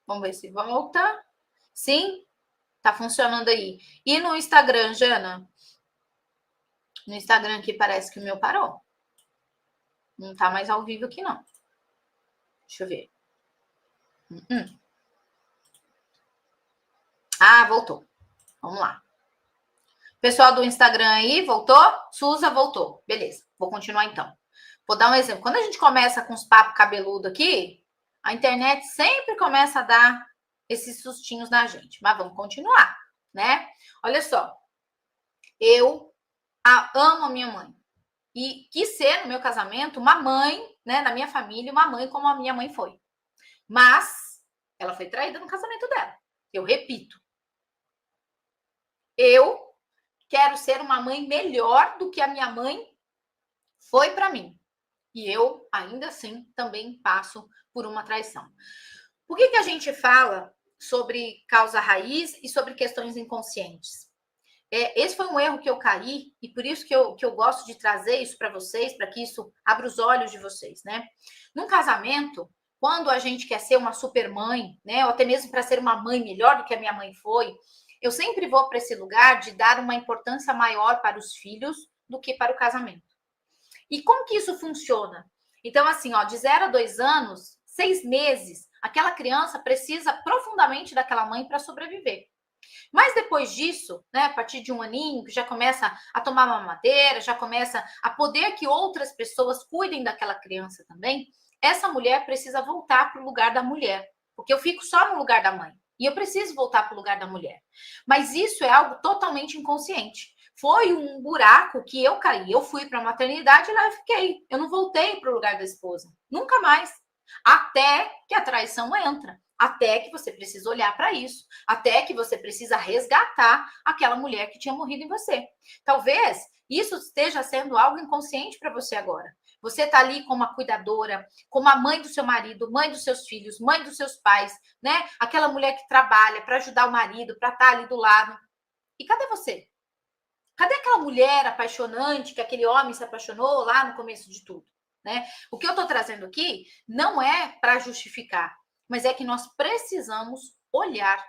S1: Vamos ver se volta. Sim? Tá funcionando aí. E no Instagram, Jana? No Instagram aqui parece que o meu parou. Não tá mais ao vivo aqui, não. Deixa eu ver. Voltou. Vamos lá. Pessoal do Instagram aí, voltou? Suza, voltou. Beleza, vou continuar então. Vou dar um exemplo. Quando a gente começa com os papos cabeludos aqui, a internet sempre começa a dar esses sustinhos na gente. Mas vamos continuar, né? Olha só. Eu amo a minha mãe. E quis ser, no meu casamento, uma mãe, né? Na minha família, uma mãe como a minha mãe foi. Mas ela foi traída no casamento dela. Eu repito. Eu quero ser uma mãe melhor do que a minha mãe foi para mim. E eu, ainda assim, também passo por uma traição. Por que a gente fala sobre causa raiz e sobre questões inconscientes? Esse foi um erro que eu caí, e por isso que eu gosto de trazer isso para vocês, para que isso abra os olhos de vocês, né? Num casamento, quando a gente quer ser uma super mãe, né? Ou até mesmo para ser uma mãe melhor do que a minha mãe foi, eu sempre vou para esse lugar de dar uma importância maior para os filhos do que para o casamento. E como que isso funciona? Então, assim, ó, de 0 a 2 anos, 6 meses, aquela criança precisa profundamente daquela mãe para sobreviver. Mas depois disso, né, a partir de um aninho, que já começa a tomar mamadeira, já começa a poder que outras pessoas cuidem daquela criança também, essa mulher precisa voltar para o lugar da mulher, porque eu fico só no lugar da mãe. E eu preciso voltar para o lugar da mulher. Mas isso é algo totalmente inconsciente. Foi um buraco que eu caí. Eu fui para a maternidade e lá eu fiquei. Eu não voltei para o lugar da esposa. Nunca mais. Até que a traição entra. Até que você precisa olhar para isso. Até que você precisa resgatar aquela mulher que tinha morrido em você. Talvez isso esteja sendo algo inconsciente para você agora. Você está ali como a cuidadora, como a mãe do seu marido, mãe dos seus filhos, mãe dos seus pais, né? Aquela mulher que trabalha para ajudar o marido, para estar ali do lado. E cadê você? Cadê aquela mulher apaixonante que aquele homem se apaixonou lá no começo de tudo? Né? O que eu estou trazendo aqui não é para justificar, mas é que nós precisamos olhar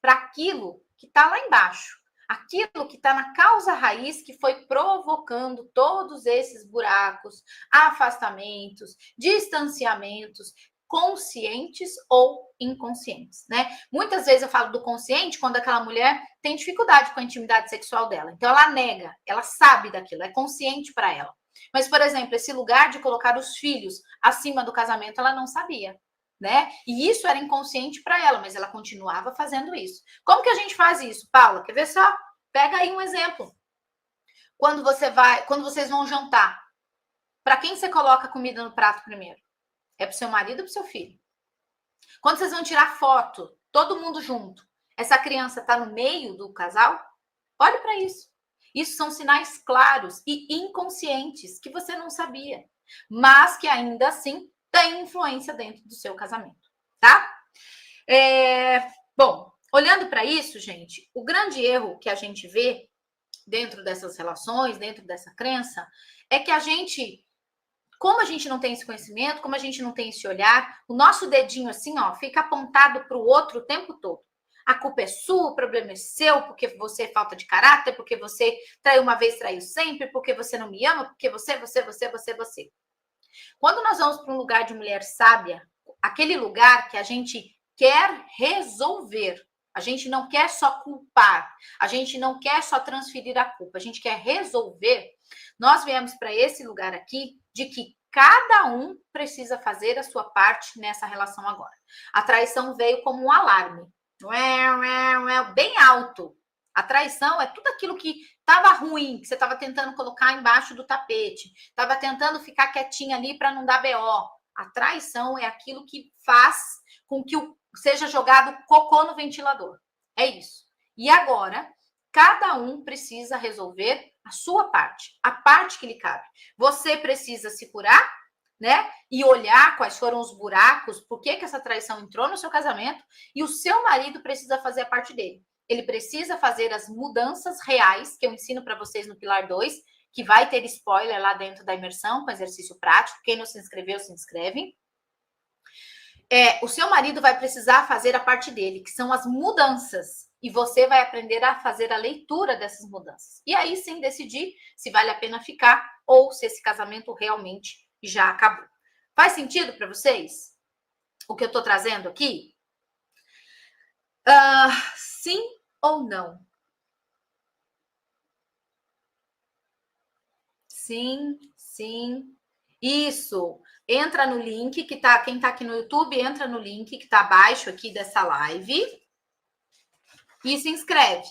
S1: para aquilo que está lá embaixo, aquilo que está na causa raiz que foi provocando todos esses buracos, afastamentos, distanciamentos, conscientes ou inconscientes, né? Muitas vezes eu falo do consciente quando aquela mulher tem dificuldade com a intimidade sexual dela. Então ela nega, ela sabe daquilo, é consciente para ela. Mas, por exemplo, esse lugar de colocar os filhos acima do casamento, ela não sabia, né? E isso era inconsciente para ela, mas ela continuava fazendo isso. Como que a gente faz isso, Paula? Quer ver só? Pega aí um exemplo. Quando vocês vão jantar, para quem você coloca a comida no prato primeiro? É para o seu marido ou para o seu filho? Quando vocês vão tirar foto, todo mundo junto, essa criança está no meio do casal? Olhe para isso. Isso são sinais claros e inconscientes que você não sabia, mas que ainda assim têm influência dentro do seu casamento, tá? Bom, olhando para isso, gente, o grande erro que a gente vê dentro dessas relações, dentro dessa crença, é que como a gente não tem esse conhecimento, como a gente não tem esse olhar, o nosso dedinho assim, ó, fica apontado para o outro o tempo todo. A culpa é sua, o problema é seu, porque você é falta de caráter, porque você traiu uma vez, traiu sempre, porque você não me ama, porque você. Quando nós vamos para um lugar de mulher sábia, aquele lugar que a gente quer resolver, a gente não quer só culpar, a gente não quer só transferir a culpa, a gente quer resolver. Nós viemos para esse lugar aqui de que cada um precisa fazer a sua parte nessa relação agora. A traição veio como um alarme, bem alto. A traição é tudo aquilo que estava ruim, que você estava tentando colocar embaixo do tapete, estava tentando ficar quietinha ali para não dar BO. A traição é aquilo que faz com que seja jogado cocô no ventilador. É isso. E agora, cada um precisa resolver a sua parte, a parte que lhe cabe. Você precisa se curar, né? E olhar quais foram os buracos, por que essa traição entrou no seu casamento, e o seu marido precisa fazer a parte dele. Ele precisa fazer as mudanças reais, que eu ensino para vocês no Pilar 2, que vai ter spoiler lá dentro da imersão, com exercício prático. Quem não se inscreveu, se inscreve. O seu marido vai precisar fazer a parte dele, que são as mudanças. E você vai aprender a fazer a leitura dessas mudanças. E aí sim decidir se vale a pena ficar ou se esse casamento realmente já acabou. Faz sentido para vocês o que eu estou trazendo aqui? Sim ou não? Sim, sim. Isso. Entra no link que tá. Quem tá aqui no YouTube, entra no link que tá abaixo aqui dessa live e se inscreve.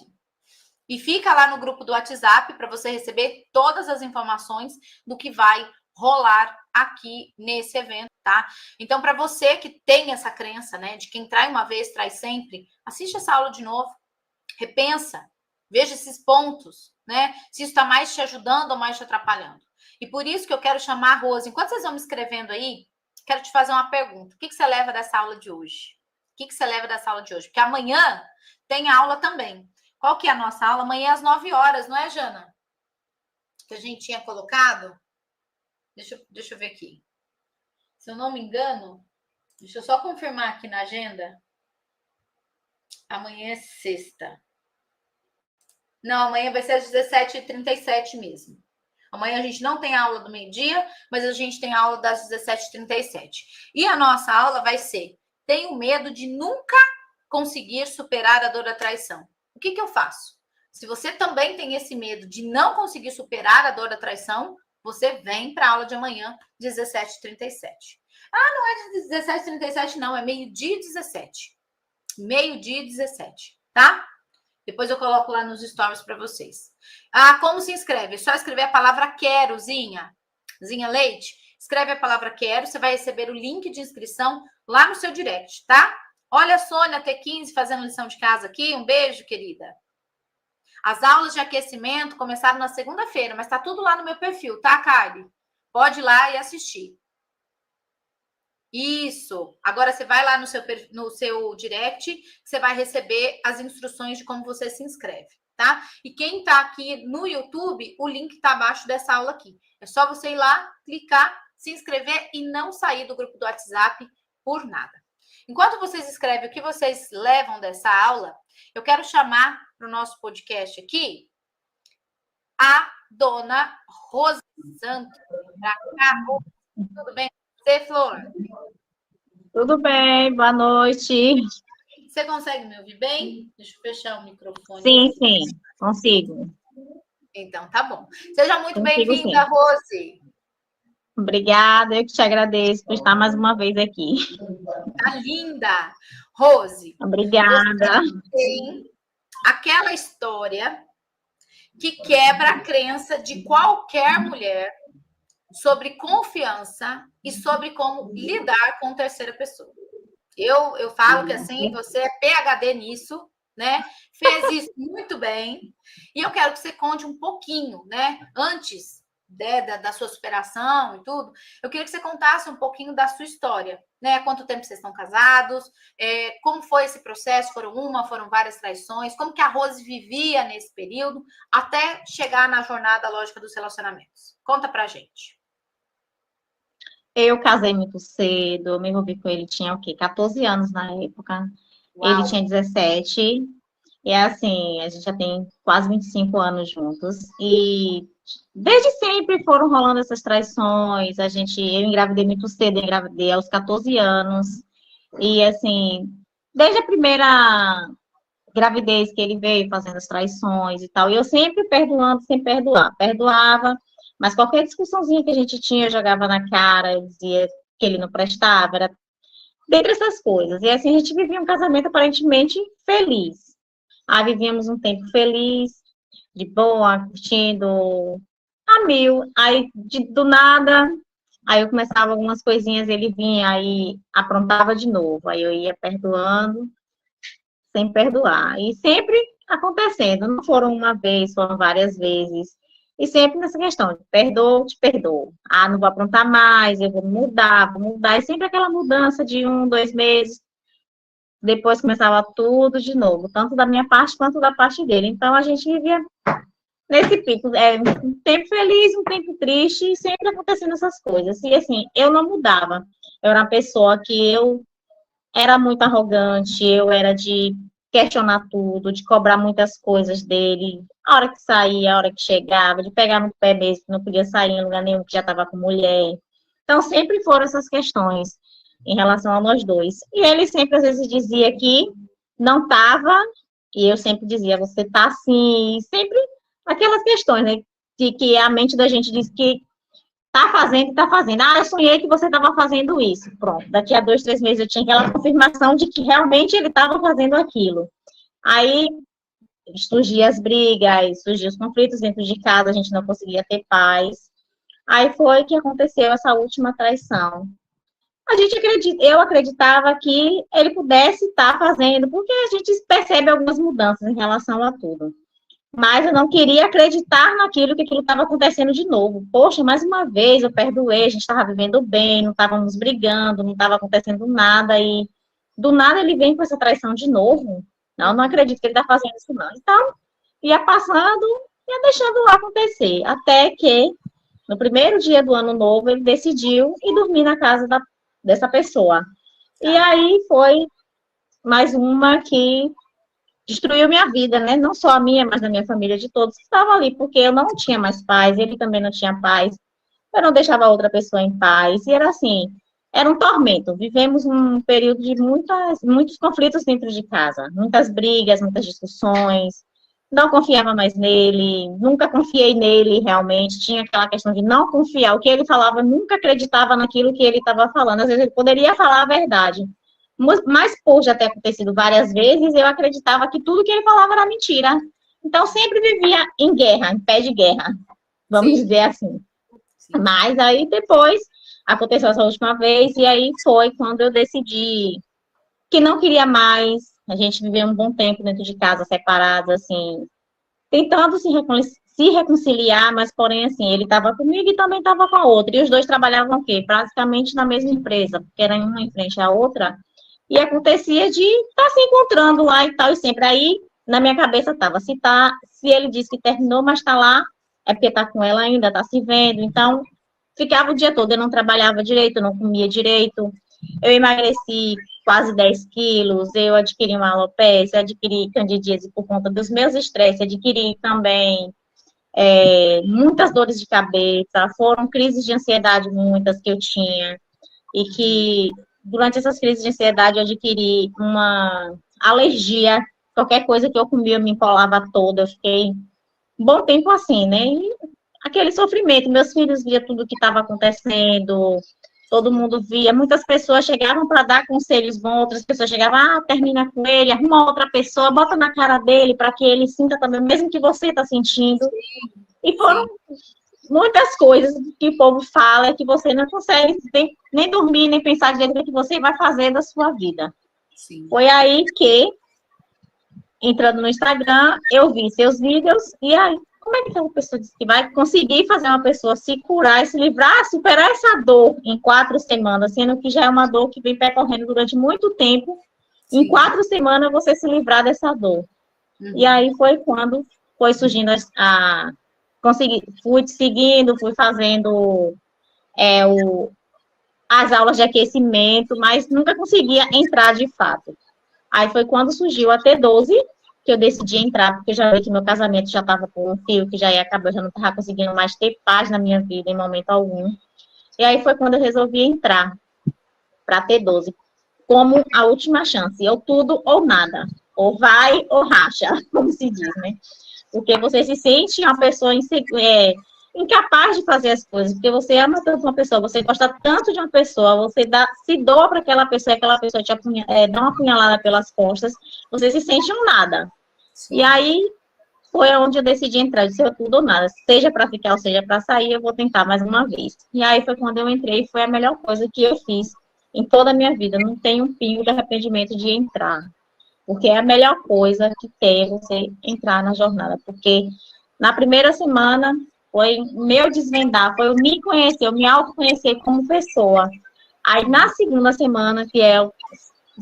S1: E fica lá no grupo do WhatsApp para você receber todas as informações do que vai rolar aqui nesse evento, tá? Então, para você que tem essa crença, né, de quem trai uma vez, trai sempre, assiste essa aula de novo, repensa, veja esses pontos, né? Se isso está mais te ajudando ou mais te atrapalhando. E por isso que eu quero chamar a Rose. Enquanto vocês vão me escrevendo aí, quero te fazer uma pergunta. O que você leva dessa aula de hoje? O que você leva dessa aula de hoje? Porque amanhã tem aula também. Qual que é a nossa aula? Amanhã às 9 horas, não é, Jana? Que a gente tinha colocado. Deixa eu ver aqui. Se eu não me engano, deixa eu só confirmar aqui na agenda. Amanhã é sexta. Não, amanhã vai ser às 17h37 mesmo. Amanhã a gente não tem aula do meio-dia, mas a gente tem aula das 17h37. E a nossa aula vai ser: tenho medo de nunca conseguir superar a dor da traição. O que eu faço? Se você também tem esse medo de não conseguir superar a dor da traição, você vem para a aula de amanhã, 17h37. Não é de 17h37, não, é meio-dia 17. Meio-dia 17, tá? Depois eu coloco lá nos stories para vocês. Como se inscreve? É só escrever a palavra quero, Zinha. Zinha Leite. Escreve a palavra quero, você vai receber o link de inscrição lá no seu direct, tá? Olha a Sônia T15 fazendo lição de casa aqui. Um beijo, querida. As aulas de aquecimento começaram na segunda-feira, mas tá tudo lá no meu perfil, tá, Kali? Pode ir lá e assistir. Isso. Agora você vai lá no seu direct, você vai receber as instruções de como você se inscreve, tá? E quem está aqui no YouTube, o link está abaixo dessa aula aqui. É só você ir lá, clicar, se inscrever e não sair do grupo do WhatsApp por nada. Enquanto vocês escrevem o que vocês levam dessa aula, eu quero chamar para o nosso podcast aqui a dona Rose Santos. Tudo bem com você, Flor?
S2: Tudo bem, boa noite.
S1: Você consegue me ouvir bem? Deixa eu fechar o microfone.
S2: Sim, consigo.
S1: Então, tá bom. Seja muito bem-vinda, Rose.
S2: Obrigada, eu que te agradeço por estar mais uma vez aqui.
S1: Tá linda. Rose.
S2: Obrigada.
S1: Você tem aquela história que quebra a crença de qualquer mulher sobre confiança e sobre como lidar com terceira pessoa. Eu falo que assim, você é PhD nisso, né? Fez isso muito bem. E eu quero que você conte um pouquinho, né? Antes da sua superação e tudo, eu queria que você contasse um pouquinho da sua história, né? Quanto tempo vocês estão casados, como foi esse processo, foram várias traições, como que a Rose vivia nesse período, até chegar na jornada lógica dos relacionamentos. Conta pra gente.
S2: Eu casei muito cedo, eu me envolvi com ele, tinha o quê? 14 anos na época.
S1: Uau.
S2: Ele tinha 17. E assim, a gente já tem quase 25 anos juntos. E desde sempre foram rolando essas traições. Eu engravidei muito cedo, eu engravidei aos 14 anos. E assim, desde a primeira gravidez que ele veio fazendo as traições e tal. E eu sempre perdoando, sem perdoar. Perdoava, mas qualquer discussãozinha que a gente tinha, eu jogava na cara, eu dizia que ele não prestava, era dentre essas coisas. E assim, a gente vivia um casamento aparentemente feliz. Aí vivíamos um tempo feliz, de boa, curtindo a mil. Aí, do nada, aí eu começava algumas coisinhas, ele vinha, aí aprontava de novo. Aí eu ia perdoando, sem perdoar. E sempre acontecendo. Não foram uma vez, foram várias vezes. E sempre nessa questão de perdoo, te perdoo. Ah, não vou aprontar mais, eu vou mudar, vou mudar. E sempre aquela mudança de 1, 2 meses. Depois começava tudo de novo, tanto da minha parte quanto da parte dele. Então a gente vivia nesse pico, um tempo feliz, um tempo triste, e sempre acontecendo essas coisas. E assim, eu não mudava. Eu era uma pessoa que eu era muito arrogante, eu era de questionar tudo, de cobrar muitas coisas dele, a hora que saía, a hora que chegava, de pegar no pé mesmo, que não podia sair em lugar nenhum, que já estava com mulher. Então, sempre foram essas questões em relação a nós dois. E ele sempre, às vezes, dizia que não estava, e eu sempre dizia, você está assim, e sempre aquelas questões, né, de que a mente da gente diz que tá fazendo, tá fazendo. Ah, eu sonhei que você estava fazendo isso. Pronto. Daqui a 2, 3 meses eu tinha aquela confirmação de que realmente ele estava fazendo aquilo. Aí surgiam as brigas, surgiam os conflitos dentro de casa, a gente não conseguia ter paz. Aí foi que aconteceu essa última traição. Eu acreditava que ele pudesse estar fazendo, porque a gente percebe algumas mudanças em relação a tudo. Mas eu não queria acreditar naquilo, que aquilo estava acontecendo de novo. Poxa, mais uma vez eu perdoei, a gente estava vivendo bem, não estávamos brigando, não estava acontecendo nada, e do nada ele vem com essa traição de novo. Não acredito que ele está fazendo isso, não. Então, ia passando, ia deixando lá acontecer. Até que, no primeiro dia do ano novo, ele decidiu ir dormir na casa dessa pessoa. E aí foi mais uma que destruiu minha vida, né? Não só a minha, mas da minha família, de todos que estavam ali, porque eu não tinha mais paz, ele também não tinha paz, eu não deixava a outra pessoa em paz, e era assim, era um tormento. Vivemos um período de muitos conflitos dentro de casa, muitas brigas, muitas discussões, não confiava mais nele, nunca confiei nele realmente, tinha aquela questão de não confiar, o que ele falava, nunca acreditava naquilo que ele estava falando, às vezes ele poderia falar a verdade, mas por já ter acontecido várias vezes, eu acreditava que tudo que ele falava era mentira. Então, sempre vivia em guerra, em pé de guerra, vamos dizer assim. Sim. Mas aí, depois, aconteceu essa última vez, e aí foi quando eu decidi que não queria mais. A gente viveu um bom tempo dentro de casa, separados, assim, tentando se reconciliar, mas, porém, assim, ele estava comigo e também estava com a outra. E os dois trabalhavam o quê? Praticamente na mesma empresa, porque era uma em frente à outra. E acontecia de estar se encontrando lá e tal, e sempre aí, na minha cabeça estava, se ele disse que terminou, mas está lá, é porque está com ela ainda, está se vendo. Então, ficava o dia todo, eu não trabalhava direito, eu não comia direito, eu emagreci quase 10 quilos, eu adquiri uma alopecia, adquiri candidíase por conta dos meus estresses, adquiri também muitas dores de cabeça, foram crises de ansiedade muitas que eu tinha, e que durante essas crises de ansiedade eu adquiri uma alergia, qualquer coisa que eu comia eu me empolava toda, eu fiquei um bom tempo assim, né? E aquele sofrimento, meus filhos via tudo o que estava acontecendo, todo mundo via, muitas pessoas chegavam para dar conselhos bons, outras pessoas chegavam, termina com ele, arruma outra pessoa, bota na cara dele para que ele sinta também, mesmo que você está sentindo. E foram muitas coisas que o povo fala que você não consegue nem dormir, nem pensar direito do que você vai fazer da sua vida. Sim. Foi aí que, entrando no Instagram, eu vi seus vídeos e aí como é que aquela pessoa disse que vai conseguir fazer uma pessoa se curar e se livrar, superar essa dor em 4 semanas, sendo que já é uma dor que vem percorrendo durante muito tempo.
S1: Sim.
S2: Em 4 semanas você se livrar dessa dor. E aí foi quando foi surgindo fui seguindo, fui fazendo as aulas de aquecimento, mas nunca conseguia entrar de fato. Aí foi quando surgiu a T12, que eu decidi entrar, porque eu já vi que meu casamento já estava por um fio, que já ia acabar, eu já não estava conseguindo mais ter paz na minha vida em momento algum. E aí foi quando eu resolvi entrar para a T12, como a última chance, ou tudo ou nada, ou vai ou racha, como se diz, né? Porque você se sente uma pessoa incapaz de fazer as coisas, porque você ama tanto uma pessoa, você gosta tanto de uma pessoa, você se doa para aquela pessoa te dá uma apunhalada pelas costas, você se sente um nada. Sim. E aí foi onde eu decidi entrar, de ser tudo ou nada, seja para ficar ou seja para sair, eu vou tentar mais uma vez. E aí foi quando eu entrei, foi a melhor coisa que eu fiz em toda a minha vida, não tenho um pingo de arrependimento de entrar. Porque é a melhor coisa que tem você entrar na jornada. Porque na primeira semana foi meu desvendar, foi eu me conhecer, eu me autoconhecer como pessoa. Aí na segunda semana, que é o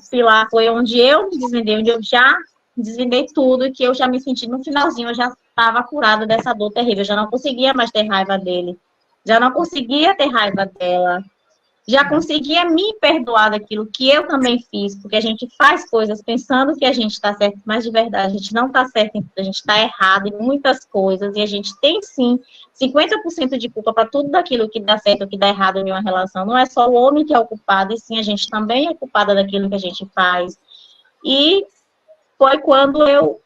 S2: pilar, foi onde eu me desvendei, onde eu já desvendei tudo, e que eu já me senti no finalzinho, eu já estava curada dessa dor terrível, eu já não conseguia mais ter raiva dele, já não conseguia ter raiva dela. Já conseguia me perdoar daquilo que eu também fiz, porque a gente faz coisas pensando que a gente está certo, mas de verdade a gente não está certo, a gente está errado em muitas coisas, e a gente tem sim 50% de culpa para tudo daquilo que dá certo ou que dá errado em uma relação. Não é só o homem que é o culpado, e sim a gente também é culpada daquilo que a gente faz. E foi quando eu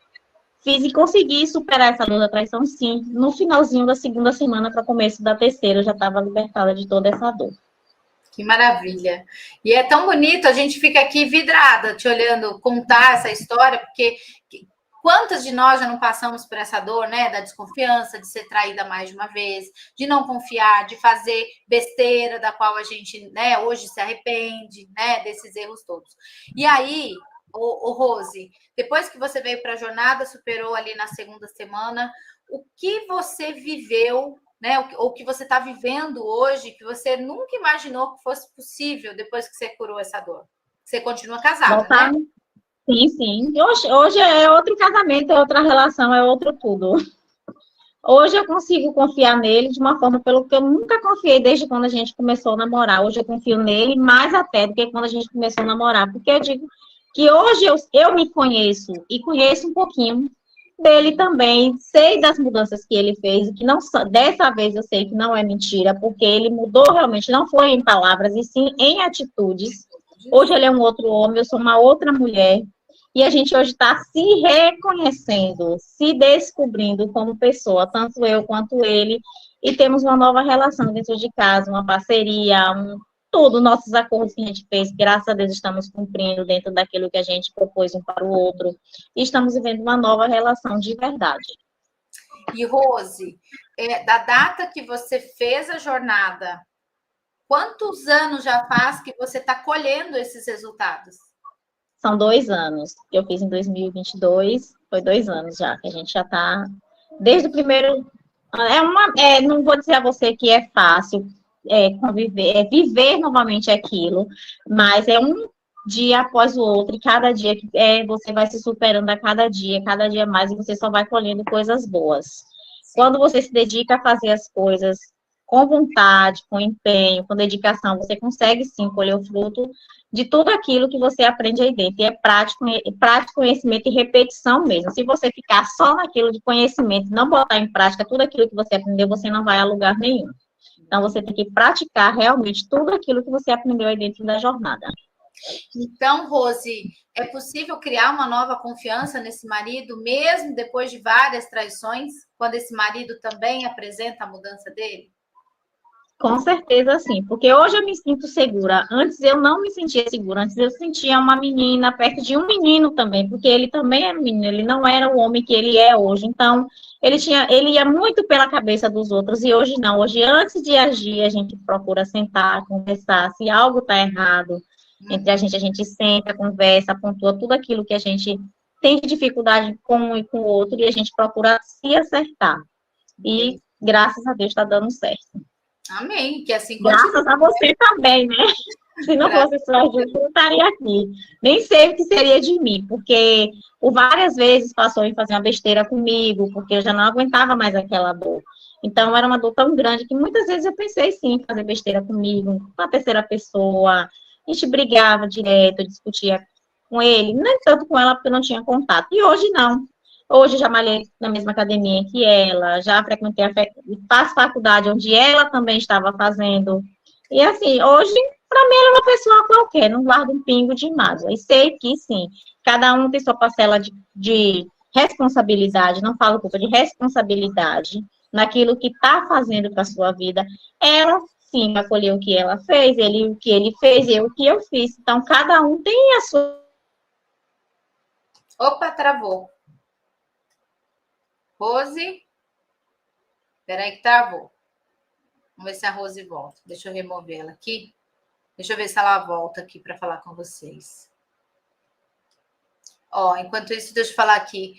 S2: fiz e consegui superar essa dor da traição, sim, no finalzinho da segunda semana para o começo da terceira, eu já estava libertada de toda essa dor.
S1: Que maravilha. E é tão bonito, a gente fica aqui vidrada, te olhando contar essa história, porque quantas de nós já não passamos por essa dor, né? Da desconfiança, de ser traída mais de uma vez, de não confiar, de fazer besteira, da qual a gente, né, hoje se arrepende, né? Desses erros todos. E aí, o Rose, depois que você veio para a jornada, superou ali na segunda semana, o que você viveu, né, ou que você está vivendo hoje, que você nunca imaginou que fosse possível depois que você curou essa dor? Você continua casada, né?
S2: Sim, sim. Hoje é outro casamento, é outra relação, é outro tudo. Hoje eu consigo confiar nele de uma forma pelo que eu nunca confiei desde quando a gente começou a namorar. Hoje eu confio nele mais até do que quando a gente começou a namorar. Porque eu digo que hoje eu me conheço e conheço um pouquinho dele também, sei das mudanças que ele fez, e que não dessa vez eu sei que não é mentira, porque ele mudou realmente, não foi em palavras, e sim em atitudes. Hoje ele é um outro homem, eu sou uma outra mulher, e a gente hoje está se reconhecendo, se descobrindo como pessoa, tanto eu quanto ele, e temos uma nova relação dentro de casa, uma parceria, tudo, nossos acordos que a gente fez, graças a Deus, estamos cumprindo dentro daquilo que a gente propôs um para o outro, e estamos vivendo uma nova relação de verdade.
S1: E, Rose, da data que você fez a jornada, quantos anos já faz que você está colhendo esses resultados?
S2: São 2 anos, que eu fiz em 2022, foi 2 anos já, que a gente já está, desde o primeiro, não vou dizer a você que é fácil, conviver, viver novamente aquilo, mas é um dia após o outro, e cada dia você vai se superando a cada dia mais, e você só vai colhendo coisas boas. Quando você se dedica a fazer as coisas com vontade, com empenho, com dedicação, você consegue sim colher o fruto de tudo aquilo que você aprende aí dentro. E é prático conhecimento e repetição mesmo. Se você ficar só naquilo de conhecimento, não botar em prática tudo aquilo que você aprendeu, você não vai a lugar nenhum. Então, você tem que praticar realmente tudo aquilo que você aprendeu aí dentro da jornada.
S1: Então, Rose, é possível criar uma nova confiança nesse marido, mesmo depois de várias traições, quando esse marido também apresenta a mudança dele?
S2: Com certeza, sim, porque hoje eu me sinto segura. Antes eu não me sentia segura, antes eu sentia uma menina perto de um menino também, porque ele também era menino, ele não era o homem que ele é hoje. Então, ele ia muito pela cabeça dos outros, e hoje não. Hoje, antes de agir, a gente procura sentar, conversar. Se algo está errado entre a gente senta, conversa, pontua tudo aquilo que a gente tem de dificuldade com um e com o outro, e a gente procura se acertar. E, graças a Deus, está dando certo.
S1: Amém, que assim continue.
S2: Graças a você também, né? Se não fosse sua ajuda, eu não estaria aqui. Nem sei o que seria de mim, porque por várias vezes passou em fazer uma besteira comigo, porque eu já não aguentava mais aquela dor. Então, era uma dor tão grande que muitas vezes eu pensei sim em fazer besteira comigo, com a terceira pessoa. A gente brigava direto, discutia com ele, nem tanto com ela, porque eu não tinha contato. E hoje não. Hoje eu já malhei na mesma academia que ela, já frequentei faço faculdade onde ela também estava fazendo. E assim, hoje para mim, ela é uma pessoa qualquer, não guarda um pingo de mágoa. E sei que, sim, cada um tem sua parcela de responsabilidade, não falo culpa, de responsabilidade naquilo que está fazendo para a sua vida. Ela, sim, vai colher o que ela fez, ele o que ele fez, eu o que eu fiz. Então, cada um tem a sua.
S1: Opa, travou. Rose? Peraí que travou. Vamos ver se a Rose volta. Deixa eu remover ela aqui. Deixa eu ver se ela volta aqui para falar com vocês. Ó, enquanto isso, deixa eu falar aqui.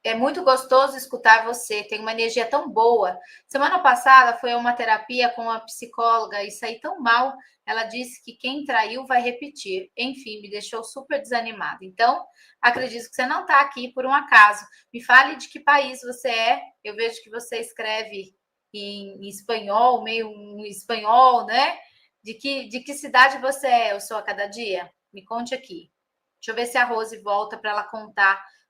S1: É muito gostoso escutar você, tem uma energia tão boa. Semana passada foi uma terapia com uma psicóloga e saí tão mal. Ela disse que quem traiu vai repetir. Enfim, me deixou super desanimada. Então, acredito que você não está aqui por um acaso. Me fale de que país você é. Eu vejo que você escreve em espanhol, meio um espanhol, né? De que cidade você é, eu sou a cada dia? Me conte aqui. Deixa eu ver se a Rose volta para ela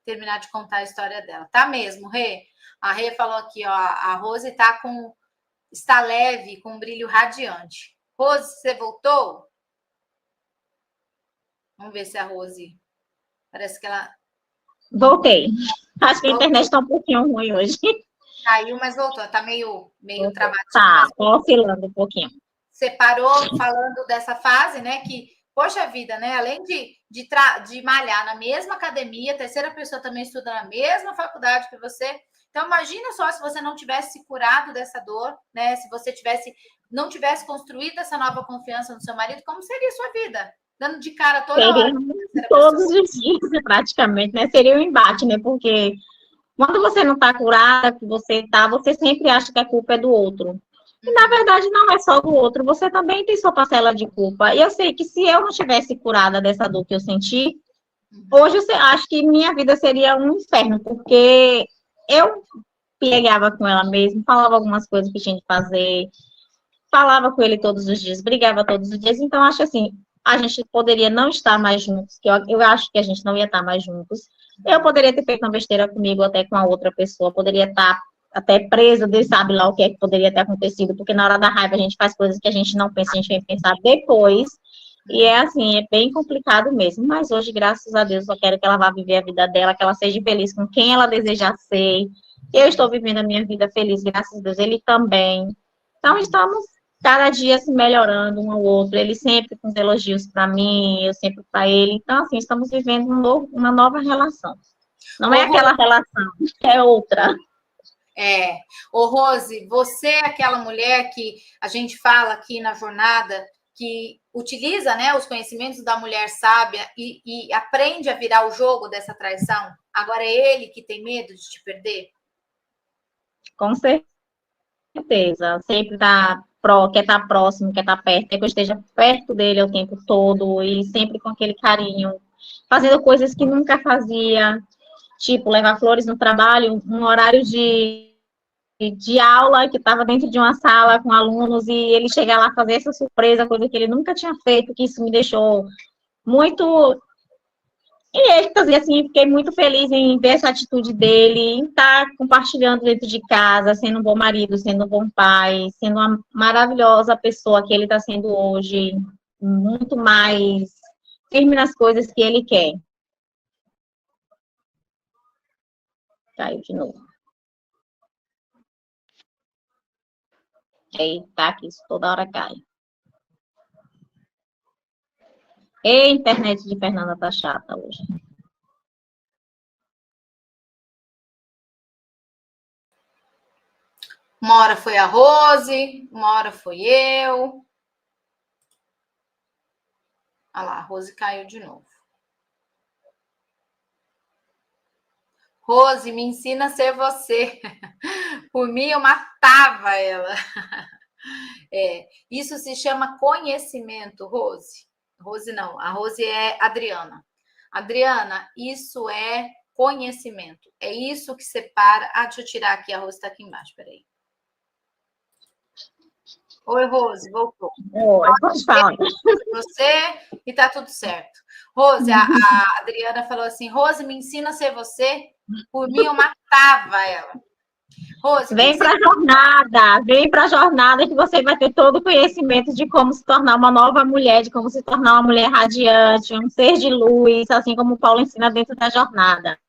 S1: terminar de contar a história dela. Tá mesmo, Rê? A Rê falou aqui, ó, a Rose está leve, com um brilho radiante. Rose, você voltou? Vamos ver se a Rose... Parece que ela...
S2: Voltei. Acho que a internet está um pouquinho ruim hoje.
S1: Caiu, mas voltou. Tá meio travadinho,
S2: Tá,
S1: mas
S2: oscilando um pouquinho.
S1: você parou falando dessa fase, né? Que, poxa vida, né? Além de malhar na mesma academia, a terceira pessoa também estuda na mesma faculdade que você. Então, imagina só se você não tivesse se curado dessa dor, né? Se você não tivesse construído essa nova confiança no seu marido, como seria a sua vida? Dando de cara toda hora.
S2: Seria todos os dias, praticamente, né? Seria um embate, né? Porque quando você não está curada, que você tá, você sempre acha que a culpa é do outro. E, na verdade, não é só do outro, você também tem sua parcela de culpa. E eu sei que se eu não tivesse curada dessa dor que eu senti, hoje eu acho que minha vida seria um inferno, porque eu pegava com ela mesmo, falava algumas coisas que tinha que fazer, falava com ele todos os dias, brigava todos os dias, então acho assim, a gente poderia não estar mais juntos, que eu acho que a gente não ia estar mais juntos. Eu poderia ter feito uma besteira comigo, até com a outra pessoa, poderia estar até presa, Deus sabe lá o que é que poderia ter acontecido, porque na hora da raiva a gente faz coisas que a gente não pensa, a gente vem pensar depois, e é assim, é bem complicado mesmo, mas hoje, graças a Deus, eu quero que ela vá viver a vida dela, que ela seja feliz com quem ela desejar ser. Eu estou vivendo a minha vida feliz, graças a Deus, ele também. Então, estamos cada dia se melhorando um ao outro, ele sempre com os elogios para mim, eu sempre para ele. Então, assim, estamos vivendo uma nova relação. Não é aquela relação, é outra.
S1: É. Ô, Rose, você é aquela mulher que a gente fala aqui na jornada que utiliza, né, os conhecimentos da mulher sábia e aprende a virar o jogo dessa traição? Agora é ele que tem medo de te perder?
S2: Com certeza. Sempre quer estar próximo, quer estar perto, quer que eu esteja perto dele o tempo todo e sempre com aquele carinho, fazendo coisas que nunca fazia, tipo levar flores no trabalho, um horário de aula que estava dentro de uma sala com alunos e ele chegar lá fazer essa surpresa, coisa que ele nunca tinha feito, que isso me deixou muito em êxtase, assim, fiquei muito feliz em ver essa atitude dele, em estar compartilhando dentro de casa, sendo um bom marido, sendo um bom pai, sendo uma maravilhosa pessoa que ele está sendo hoje, muito mais firme nas coisas que ele quer. Caiu de novo. Eita, que isso toda hora cai. E a internet de Fernanda tá chata hoje.
S1: Uma hora foi a Rose, uma hora foi eu. Olha lá, a Rose caiu de novo. Rose, me ensina a ser você. Por mim, eu matava ela. Isso se chama conhecimento, Rose. Rose não, a Rose é Adriana. Adriana, isso é conhecimento. É isso que separa. Deixa eu tirar aqui, a Rose está aqui embaixo, peraí. Oi, Rose, voltou.
S2: Oi, pode falar.
S1: Você e tá tudo certo. Rose, a Adriana falou assim: Rose, me ensina a ser você. Por mim, eu matava ela. Rose,
S2: vem para a jornada que você vai ter todo o conhecimento de como se tornar uma nova mulher, de como se tornar uma mulher radiante, um ser de luz, assim como o Paulo ensina dentro da jornada.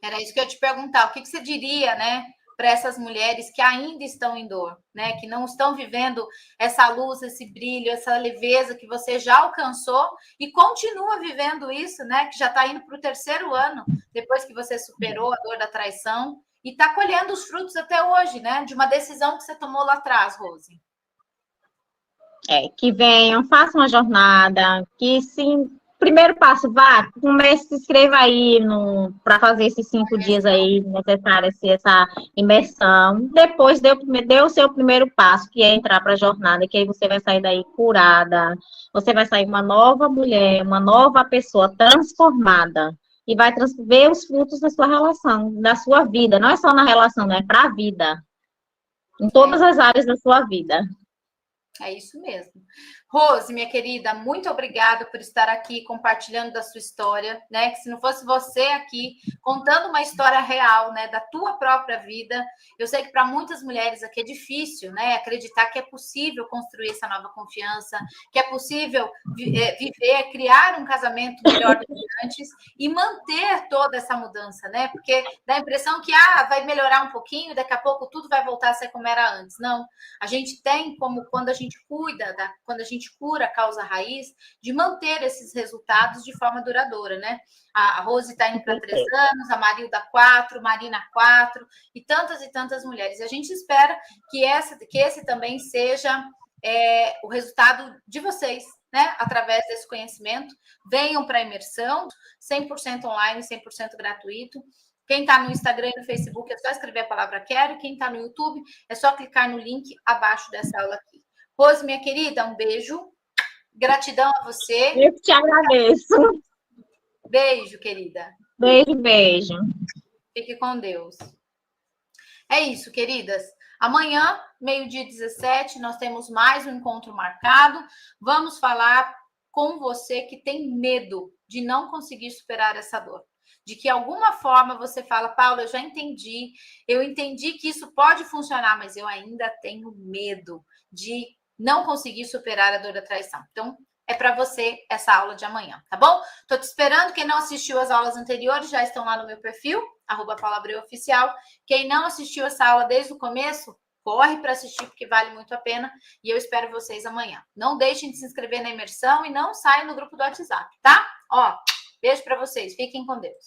S1: Era isso que eu ia te perguntar. O que você diria, né, para essas mulheres que ainda estão em dor, né, que não estão vivendo essa luz, esse brilho, essa leveza que você já alcançou e continua vivendo isso, né, que já está indo para o 3º ano, depois que você superou a dor da traição e está colhendo os frutos até hoje, né, de uma decisão que você tomou lá atrás, Rose.
S2: Que venham, façam a jornada, que sim. Primeiro passo, vá, comece, se inscreva aí para fazer esses 5 dias aí necessários, essa imersão. Depois dê o seu primeiro passo, que é entrar para a jornada, que aí você vai sair daí curada, você vai sair uma nova mulher, uma nova pessoa transformada. E vai ver os frutos da sua relação, da sua vida. Não é só na relação, é para a vida. Em todas as áreas da sua vida.
S1: É isso mesmo. Rose, minha querida, muito obrigada por estar aqui compartilhando da sua história, né? Que se não fosse você aqui contando uma história real, né, da tua própria vida, eu sei que para muitas mulheres aqui é difícil, né, acreditar que é possível construir essa nova confiança, que é possível viver, criar um casamento melhor do que antes e manter toda essa mudança, né? Porque dá a impressão que vai melhorar um pouquinho, daqui a pouco tudo vai voltar a ser como era antes. Não, a gente tem como quando a gente quando a gente cura a causa raiz, de manter esses resultados de forma duradoura, né? A Rose está indo para 3 anos, a Marilda 4, Marina 4, e tantas mulheres. E a gente espera que esse também seja o resultado de vocês, né? Através desse conhecimento. Venham para a imersão, 100% online, 100% gratuito. Quem está no Instagram e no Facebook é só escrever a palavra quero. Quem está no YouTube é só clicar no link abaixo dessa aula aqui. Rose, minha querida, um beijo. Gratidão a você.
S2: Eu te agradeço.
S1: Beijo, querida.
S2: Beijo.
S1: Fique com Deus. É isso, queridas. Amanhã, 12h17, nós temos mais um encontro marcado. Vamos falar com você que tem medo de não conseguir superar essa dor. De que alguma forma você fala, Paula, eu entendi que isso pode funcionar, mas eu ainda tenho medo de não conseguir superar a dor da traição. Então, é para você essa aula de amanhã, tá bom? Tô te esperando. Quem não assistiu as aulas anteriores já estão lá no meu perfil, @PaulaAbreuOficial. Quem não assistiu essa aula desde o começo, corre para assistir, porque vale muito a pena. E eu espero vocês amanhã. Não deixem de se inscrever na imersão e não saiam no grupo do WhatsApp, tá? Beijo para vocês. Fiquem com Deus.